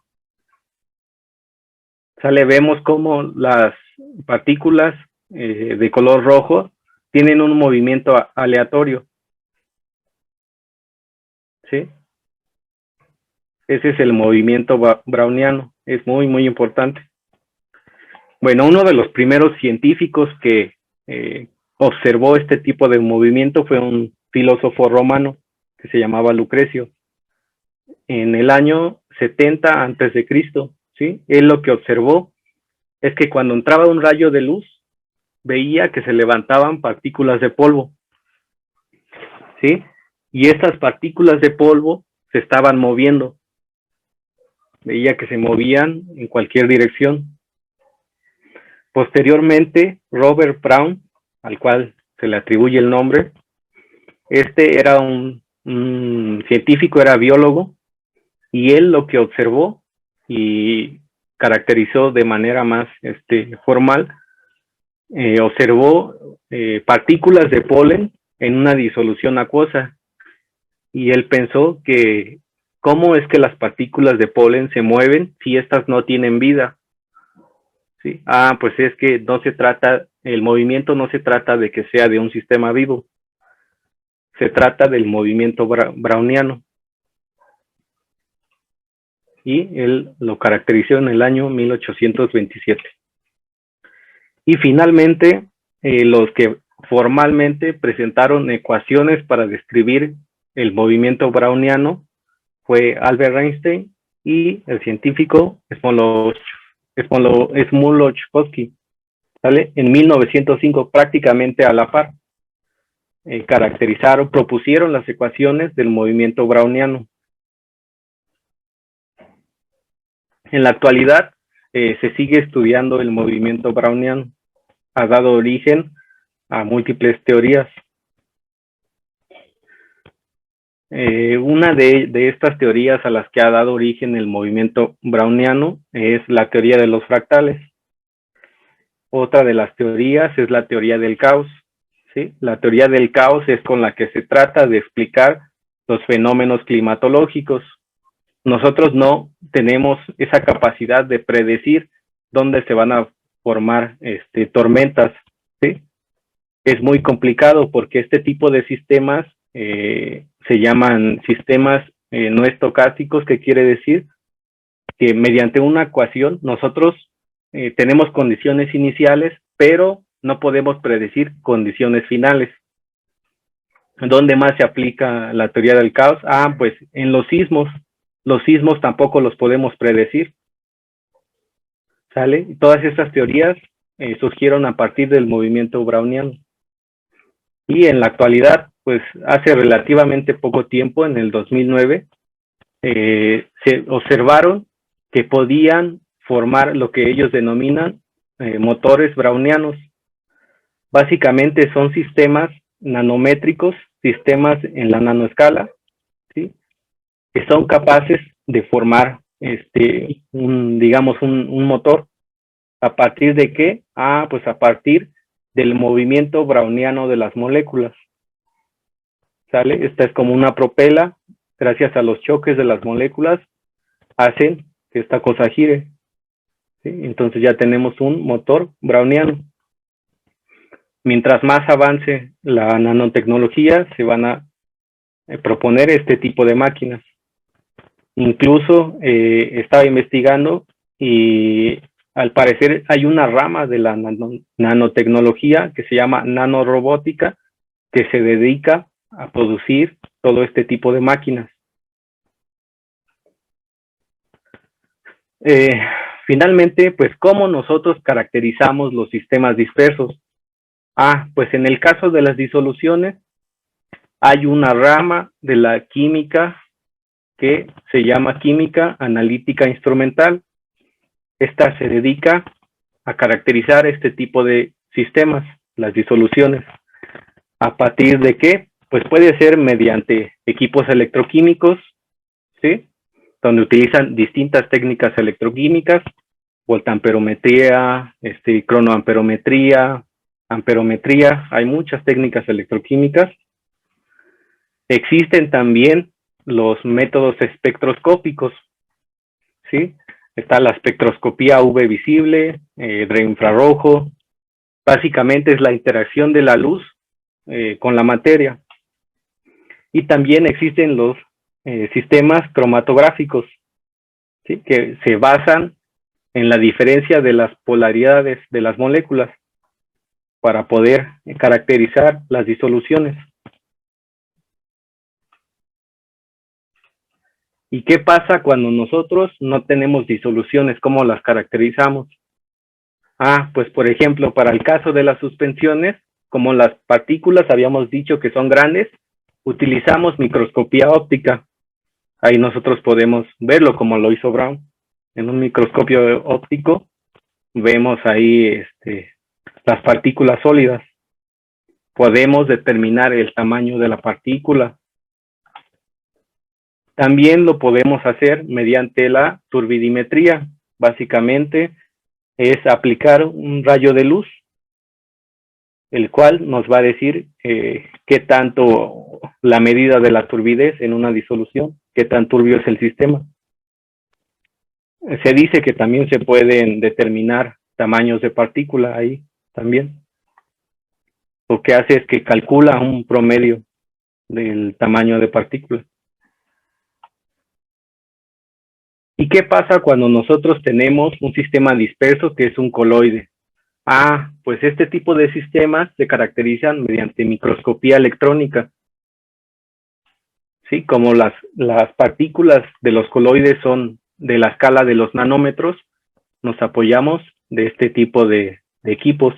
B: ¿Sale? Vemos cómo las partículas de color rojo tienen un movimiento aleatorio. ¿Sí? Ese es el movimiento browniano. Es muy, muy importante. Bueno, uno de los primeros científicos que observó este tipo de movimiento fue un filósofo romano que se llamaba Lucrecio. En el año 70 antes de Cristo, ¿sí? Él lo que observó es que cuando entraba un rayo de luz, veía que se levantaban partículas de polvo, ¿sí? Y estas partículas de polvo se estaban moviendo. Veía que se movían en cualquier dirección. Posteriormente, Robert Brown, al cual se le atribuye el nombre, era un científico, era biólogo, y él lo que observó y caracterizó de manera más formal, observó partículas de polen en una disolución acuosa, y él pensó que cómo es que las partículas de polen se mueven si estas no tienen vida. ¿Sí? Pues es que no se trata, el movimiento no se trata de que sea de un sistema vivo, se trata del movimiento browniano. Y él lo caracterizó en el año 1827. Y finalmente, los que formalmente presentaron ecuaciones para describir el movimiento browniano fue Albert Einstein y el científico Smoluchowski, ¿sale? En 1905, prácticamente a la par, propusieron las ecuaciones del movimiento browniano. En la actualidad se sigue estudiando el movimiento browniano. Ha dado origen a múltiples teorías. Una de estas teorías a las que ha dado origen el movimiento browniano es la teoría de los fractales. Otra de las teorías es la teoría del caos, ¿sí? La teoría del caos es con la que se trata de explicar los fenómenos climatológicos. Nosotros no tenemos esa capacidad de predecir dónde se van a formar tormentas, ¿sí? Es muy complicado porque este tipo de sistemas se llaman sistemas no estocásticos, que quiere decir que mediante una ecuación nosotros tenemos condiciones iniciales, pero no podemos predecir condiciones finales. ¿Dónde más se aplica la teoría del caos? Pues en los sismos. Los sismos tampoco los podemos predecir. ¿Sale? Todas estas teorías surgieron a partir del movimiento browniano. Y en la actualidad, pues hace relativamente poco tiempo, en el 2009, se observaron que podían formar lo que ellos denominan motores brownianos. Básicamente son sistemas nanométricos, sistemas en la nanoescala, ¿sí? Que son capaces de formar digamos, un motor. ¿A partir de qué? Pues a partir del movimiento browniano de las moléculas. ¿Sale? Esta es como una propela, gracias a los choques de las moléculas, hacen que esta cosa gire, ¿sí? Entonces ya tenemos un motor browniano. Mientras más avance la nanotecnología, se van a proponer este tipo de máquinas. Incluso estaba investigando y al parecer hay una rama de la nanotecnología que se llama nanorobótica, que se dedica a producir todo este tipo de máquinas. Finalmente, pues, ¿cómo nosotros caracterizamos los sistemas dispersos? Pues en el caso de las disoluciones, hay una rama de la química que se llama química analítica instrumental. Esta se dedica a caracterizar este tipo de sistemas, las disoluciones. ¿A partir de qué? Pues puede ser mediante equipos electroquímicos, ¿sí? Donde utilizan distintas técnicas electroquímicas, voltamperometría, cronoamperometría, amperometría, hay muchas técnicas electroquímicas. Existen también los métodos espectroscópicos, ¿sí? Está la espectroscopía UV visible, de infrarrojo. Básicamente es la interacción de la luz con la materia. Y también existen los sistemas cromatográficos, ¿sí? Que se basan en la diferencia de las polaridades de las moléculas para poder caracterizar las disoluciones. ¿Y qué pasa cuando nosotros no tenemos disoluciones? ¿Cómo las caracterizamos? Pues por ejemplo, para el caso de las suspensiones, como las partículas habíamos dicho que son grandes, utilizamos microscopía óptica. Ahí nosotros podemos verlo como lo hizo Brown. En un microscopio óptico vemos ahí las partículas sólidas. Podemos determinar el tamaño de la partícula. También lo podemos hacer mediante la turbidimetría. Básicamente es aplicar un rayo de luz, el cual nos va a decir qué tanto la medida de la turbidez en una disolución, qué tan turbio es el sistema. Se dice que también se pueden determinar tamaños de partícula ahí también. Lo que hace es que calcula un promedio del tamaño de partícula. ¿Y qué pasa cuando nosotros tenemos un sistema disperso que es un coloide? Pues este tipo de sistemas se caracterizan mediante microscopía electrónica. Sí, como las partículas de los coloides son de la escala de los nanómetros, nos apoyamos de este tipo de equipos.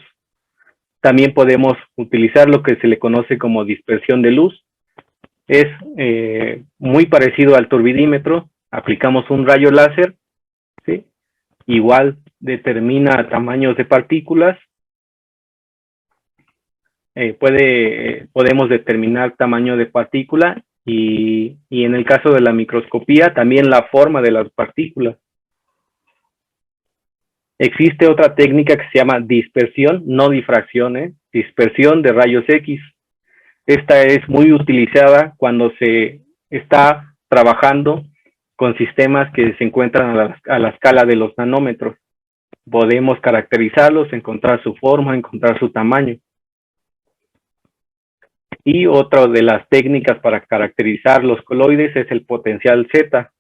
B: También podemos utilizar lo que se le conoce como dispersión de luz. Es muy parecido al turbidímetro. Aplicamos un rayo láser, ¿sí? Igual determina tamaños de partículas. Podemos determinar tamaño de partícula y en el caso de la microscopía también la forma de las partículas. Existe otra técnica que se llama dispersión, no difracción, dispersión de rayos X. Esta es muy utilizada cuando se está trabajando con sistemas que se encuentran a la escala de los nanómetros. Podemos caracterizarlos, encontrar su forma, encontrar su tamaño. Y otra de las técnicas para caracterizar los coloides es el potencial Z.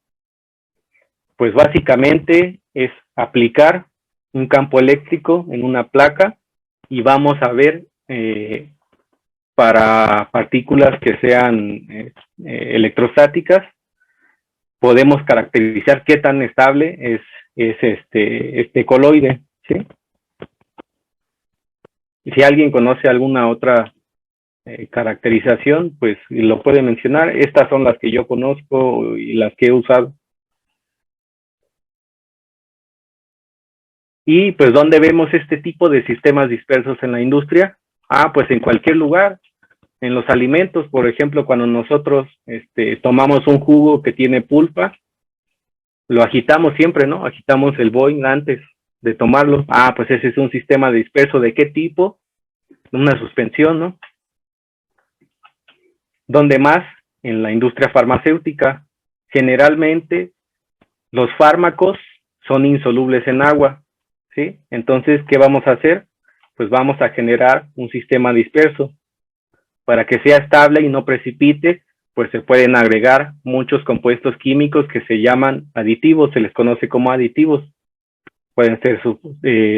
B: Pues básicamente es aplicar un campo eléctrico en una placa y vamos a ver para partículas que sean electrostáticas, podemos caracterizar qué tan estable es este coloide, ¿sí? Y si alguien conoce alguna otra caracterización, pues lo puede mencionar. Estas son las que yo conozco y las que he usado. Y pues, ¿dónde vemos este tipo de sistemas dispersos en la industria? Ah, pues en cualquier lugar, en los alimentos, por ejemplo, cuando nosotros tomamos un jugo que tiene pulpa, lo agitamos siempre, ¿no? Agitamos el boing antes de tomarlo. Ah, pues ese es un sistema disperso. ¿De qué tipo? Una suspensión, ¿no? ¿Dónde más? En la industria farmacéutica. Generalmente los fármacos son insolubles en agua, ¿sí? Entonces, ¿qué vamos a hacer? Pues vamos a generar un sistema disperso. Para que sea estable y no precipite, pues se pueden agregar muchos compuestos químicos que se llaman aditivos, se les conoce como aditivos. Pueden ser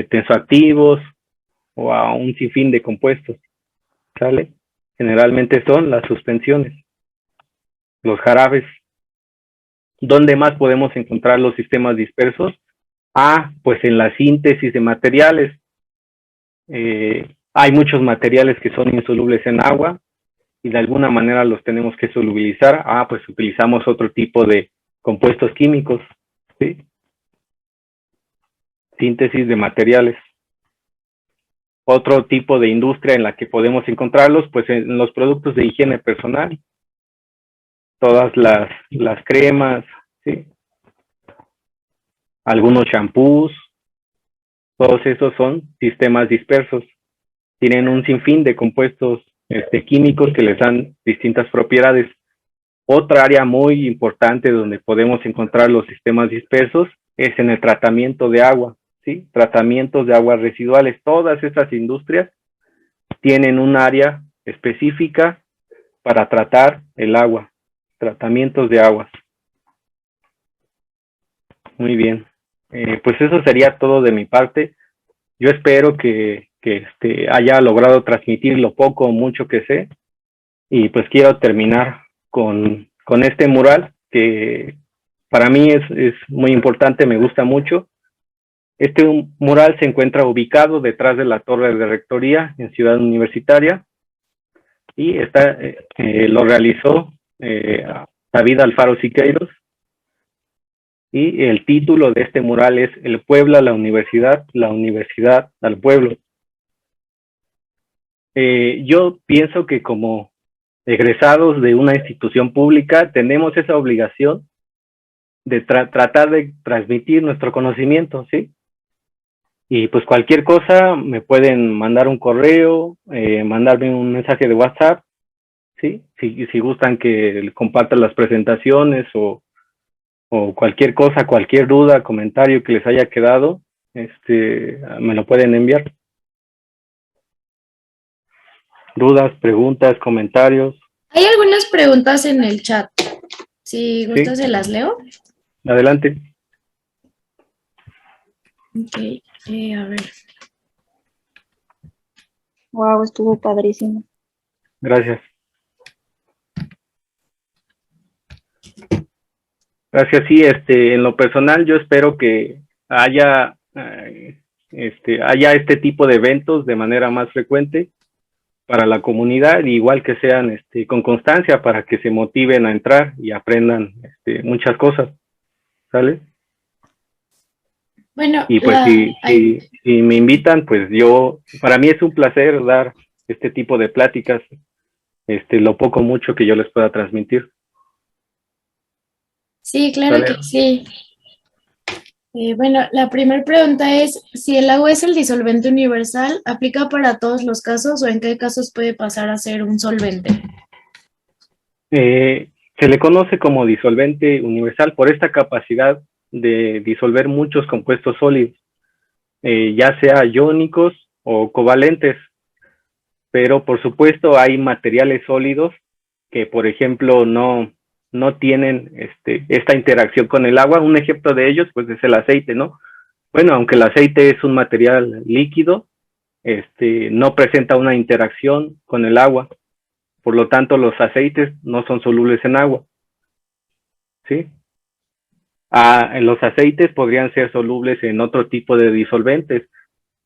B: tensoactivos o a un sinfín de compuestos, ¿sale? Generalmente son las suspensiones, los jarabes. ¿Dónde más podemos encontrar los sistemas dispersos? Ah, pues en la síntesis de materiales. Hay muchos materiales que son insolubles en agua y de alguna manera los tenemos que solubilizar. Ah, pues utilizamos otro tipo de compuestos químicos, ¿sí? Síntesis de materiales. Otro tipo de industria en la que podemos encontrarlos, pues en los productos de higiene personal, todas las cremas, ¿sí? Algunos champús, todos esos son sistemas dispersos. Tienen un sinfín de compuestos químicos que les dan distintas propiedades. Otra área muy importante donde podemos encontrar los sistemas dispersos es en el tratamiento de agua, ¿sí? Tratamientos de aguas residuales. Todas estas industrias tienen un área específica para tratar el agua, tratamientos de aguas. Muy bien. Pues eso sería todo de mi parte. Yo espero que haya logrado transmitir lo poco o mucho que sé. Y pues quiero terminar con este mural que para mí es muy importante, me gusta mucho. Este mural se encuentra ubicado detrás de la torre de rectoría en Ciudad Universitaria y lo realizó David Alfaro Siqueiros, y el título de este mural es El pueblo a la universidad al pueblo. Yo pienso que como egresados de una institución pública tenemos esa obligación de tratar de transmitir nuestro conocimiento, ¿sí? Y pues cualquier cosa me pueden mandar un correo, mandarme un mensaje de WhatsApp, ¿sí? Si gustan que compartan las presentaciones o cualquier cosa, cualquier duda, comentario que les haya quedado, me lo pueden enviar. Dudas, preguntas, comentarios.
A: Hay algunas preguntas en el chat. Si gustas,
B: Sí,
A: se las leo.
B: adelante.
A: Ok, a ver.
C: Wow, estuvo padrísimo.
B: Gracias. Gracias, sí, en lo personal yo espero que haya este tipo de eventos de manera más frecuente para la comunidad, igual que sean con constancia para que se motiven a entrar y aprendan muchas cosas, ¿sale?
A: Bueno,
B: Y pues si me invitan, pues para mí es un placer dar este tipo de pláticas, lo poco mucho que yo les pueda transmitir.
A: sí, claro que sí. Bueno, la primera pregunta es, si el agua es el disolvente universal, ¿aplica para todos los casos o en qué casos puede pasar a ser un solvente?
B: Se le conoce como disolvente universal por esta capacidad de disolver muchos compuestos sólidos, ya sea iónicos o covalentes, pero por supuesto hay materiales sólidos que, por ejemplo, no tienen esta interacción con el agua. Un ejemplo de ellos pues es el aceite, ¿no? Bueno, aunque el aceite es un material líquido, no presenta una interacción con el agua, por lo tanto los aceites no son solubles en agua, ¿sí? Los aceites podrían ser solubles en otro tipo de disolventes.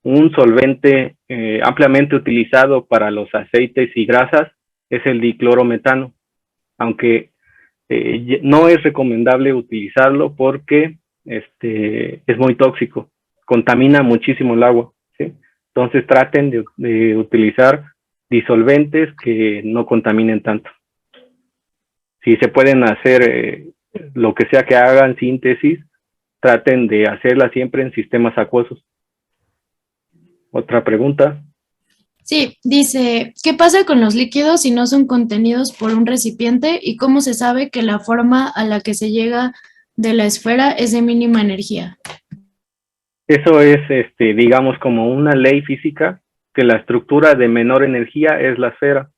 B: Un solvente ampliamente utilizado para los aceites y grasas es el diclorometano, aunque no es recomendable utilizarlo porque es muy tóxico, contamina muchísimo el agua, ¿sí? Entonces traten de utilizar disolventes que no contaminen tanto. Si se pueden hacer lo que sea que hagan síntesis, traten de hacerla siempre en sistemas acuosos. ¿Otra pregunta?
A: Sí, dice, ¿qué pasa con los líquidos si no son contenidos por un recipiente y cómo se sabe que la forma a la que se llega de la esfera es de mínima energía?
B: Eso es, digamos, como una ley física, que la estructura de menor energía es la esfera,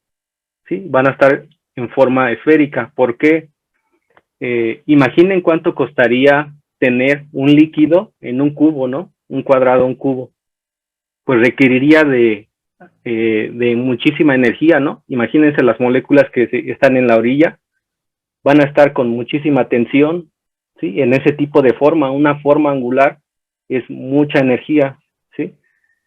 B: ¿sí? Van a estar en forma esférica. ¿Por qué? Imaginen cuánto costaría tener un líquido en un cubo, ¿no? Un cuadrado, un cubo. Pues requeriría de muchísima energía, ¿no? Imagínense las moléculas que están en la orilla, van a estar con muchísima tensión, ¿sí? En ese tipo de forma, una forma angular es mucha energía, ¿sí?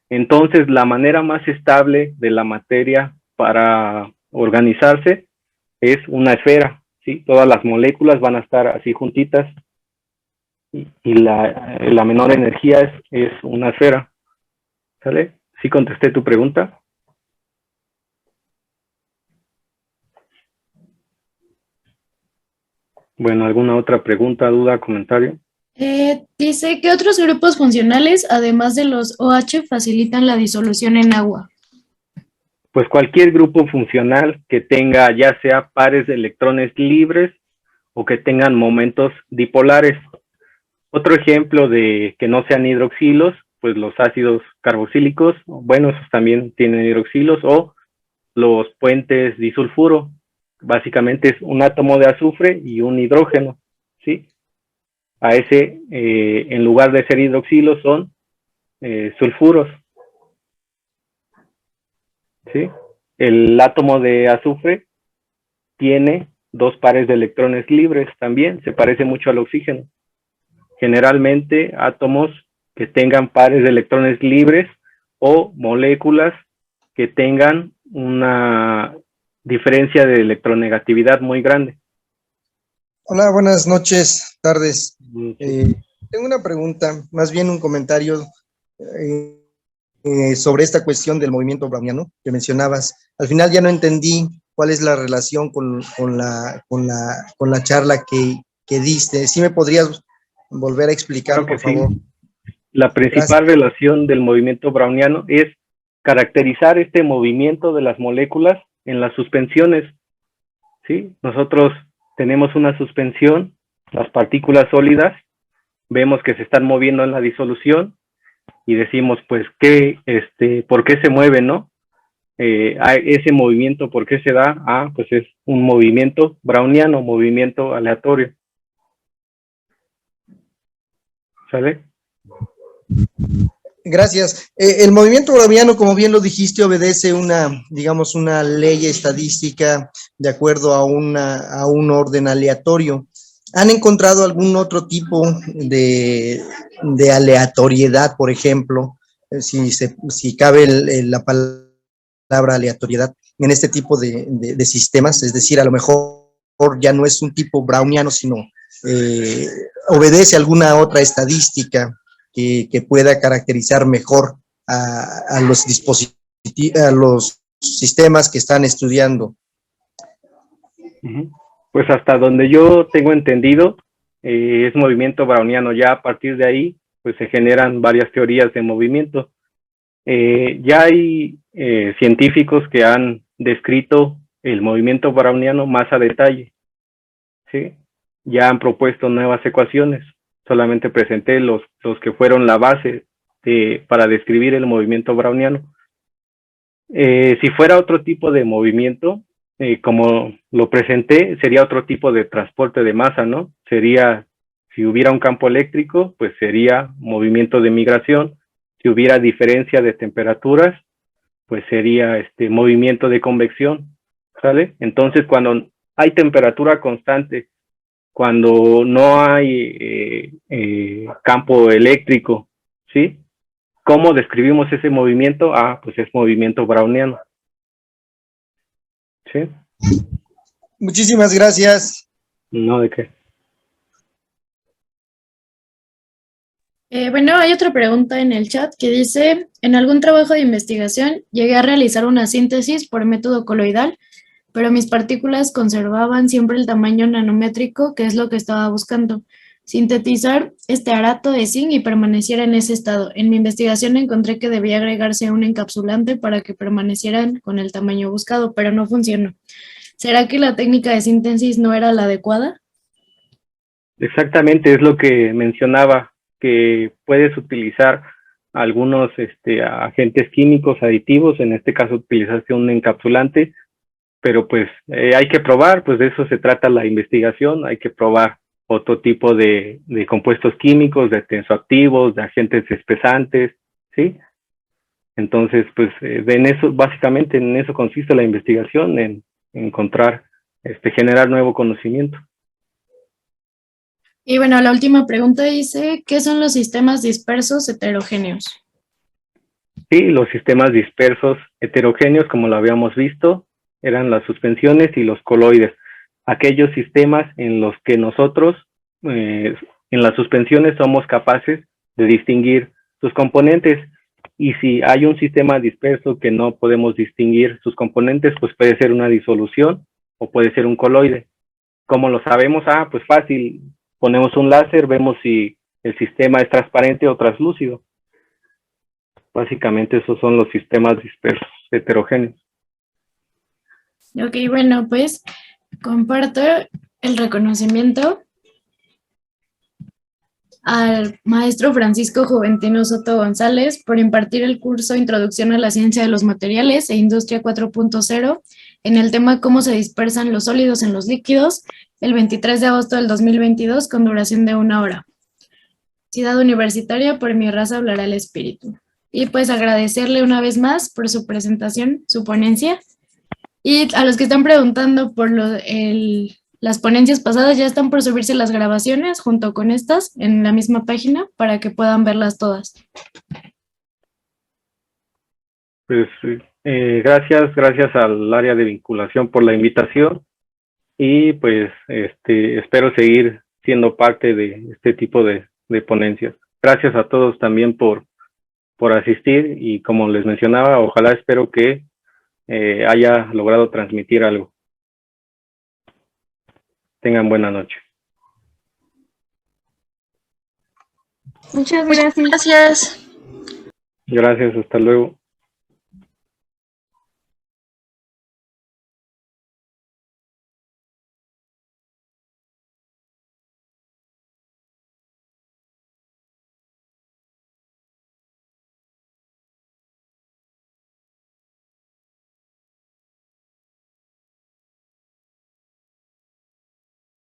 B: Entonces, la manera más estable de la materia para organizarse es una esfera, ¿sí? Todas las moléculas van a estar así juntitas y la menor energía es una esfera, ¿sale? ¿Sí contesté tu pregunta? Bueno, ¿alguna otra pregunta, duda, comentario?
A: Dice, ¿qué otros grupos funcionales, además de los OH, facilitan la disolución en agua?
B: Pues cualquier grupo funcional que tenga ya sea pares de electrones libres o que tengan momentos dipolares. Otro ejemplo de que no sean hidroxilos, pues los ácidos carboxílicos, bueno, esos también tienen hidroxilos, o los puentes disulfuro. Básicamente es un átomo de azufre y un hidrógeno, ¿sí? A ese, en lugar de ser hidroxilos, son sulfuros, ¿sí? El átomo de azufre tiene dos pares de electrones libres también, se parece mucho al oxígeno. Generalmente átomos que tengan pares de electrones libres o moléculas que tengan una diferencia de electronegatividad muy grande.
D: Hola, buenas noches, tardes.
B: Sí.
D: Tengo una pregunta, más bien un comentario sobre esta cuestión del movimiento browniano que mencionabas. Al final ya no entendí cuál es la relación con la charla que diste. ¿Sí me podrías volver a explicar,
B: Claro que
D: por favor?
B: sí. La principal
D: Gracias.
B: relación del movimiento browniano es caracterizar este movimiento de las moléculas en las suspensiones, ¿sí? Nosotros tenemos una suspensión, las partículas sólidas, vemos que se están moviendo en la disolución y decimos, pues, ¿por qué se mueve, no? Ese movimiento, ¿por qué se da? Pues es un movimiento browniano, movimiento aleatorio. ¿Sale?
D: Gracias. El movimiento browniano, como bien lo dijiste, obedece digamos, una ley estadística de acuerdo a un orden aleatorio. ¿Han encontrado algún otro tipo de aleatoriedad, por ejemplo, si cabe la palabra aleatoriedad en este tipo de sistemas? Es decir, a lo mejor ya no es un tipo browniano, sino obedece a alguna otra estadística que pueda caracterizar mejor a los a los sistemas que están estudiando.
B: Pues hasta donde yo tengo entendido, es movimiento browniano. Ya a partir de ahí, pues se generan varias teorías de movimiento. Ya hay científicos que han descrito el movimiento browniano más a detalle, ¿sí? Ya han propuesto nuevas ecuaciones. Solamente presenté los que fueron la base para describir el movimiento browniano. Si fuera otro tipo de movimiento, como lo presenté, sería otro tipo de transporte de masa, ¿no? Sería, si hubiera un campo eléctrico, pues sería movimiento de migración. Si hubiera diferencia de temperaturas, pues sería movimiento de convección, ¿sale? Entonces, cuando hay temperatura constante, cuando no hay campo eléctrico, ¿sí? ¿Cómo describimos ese movimiento? Pues es movimiento browniano. ¿Sí?
D: Muchísimas gracias.
B: No, ¿de qué?
A: Bueno, hay otra pregunta en el chat que dice, en algún trabajo de investigación llegué a realizar una síntesis por método coloidal, pero mis partículas conservaban siempre el tamaño nanométrico, que es lo que estaba buscando. Sintetizar este arato de zinc y permaneciera en ese estado. En mi investigación encontré que debía agregarse un encapsulante para que permanecieran con el tamaño buscado, pero no funcionó. ¿Será que la técnica de síntesis no era la adecuada?
B: Exactamente, es lo que mencionaba, que puedes utilizar algunos agentes químicos aditivos, en este caso utilizaste un encapsulante, pero pues hay que probar, pues de eso se trata la investigación, hay que probar otro tipo de compuestos químicos, de tensoactivos, de agentes espesantes, ¿sí? Entonces, pues en eso, básicamente en eso consiste la investigación, en encontrar, generar nuevo conocimiento.
A: Y bueno, la última pregunta dice, ¿qué son los sistemas dispersos heterogéneos?
B: Sí, los sistemas dispersos heterogéneos, como lo habíamos visto, eran las suspensiones y los coloides. Aquellos sistemas en los que nosotros, en las suspensiones, somos capaces de distinguir sus componentes. Y si hay un sistema disperso que no podemos distinguir sus componentes, pues puede ser una disolución o puede ser un coloide. ¿Cómo lo sabemos? Pues fácil. Ponemos un láser, vemos si el sistema es transparente o translúcido. Básicamente esos son los sistemas dispersos heterogéneos.
A: Ok, bueno, pues comparto el reconocimiento al maestro Francisco Juventino Soto González por impartir el curso Introducción a la Ciencia de los Materiales e Industria 4.0 en el tema Cómo se dispersan los sólidos en los líquidos el 23 de agosto del 2022 con duración de 1 hora. Ciudad Universitaria, por mi raza hablará el espíritu. Y pues agradecerle una vez más por su presentación, su ponencia. Y a los que están preguntando por las ponencias pasadas, ya están por subirse las grabaciones junto con estas en la misma página para que puedan verlas todas.
B: Pues gracias al área de vinculación por la invitación y pues espero seguir siendo parte de este tipo de ponencias. Gracias a todos también por asistir y como les mencionaba, ojalá espero que haya logrado transmitir algo. Tengan buena noche.
C: Muchas gracias.
E: Gracias.
B: Gracias, hasta luego.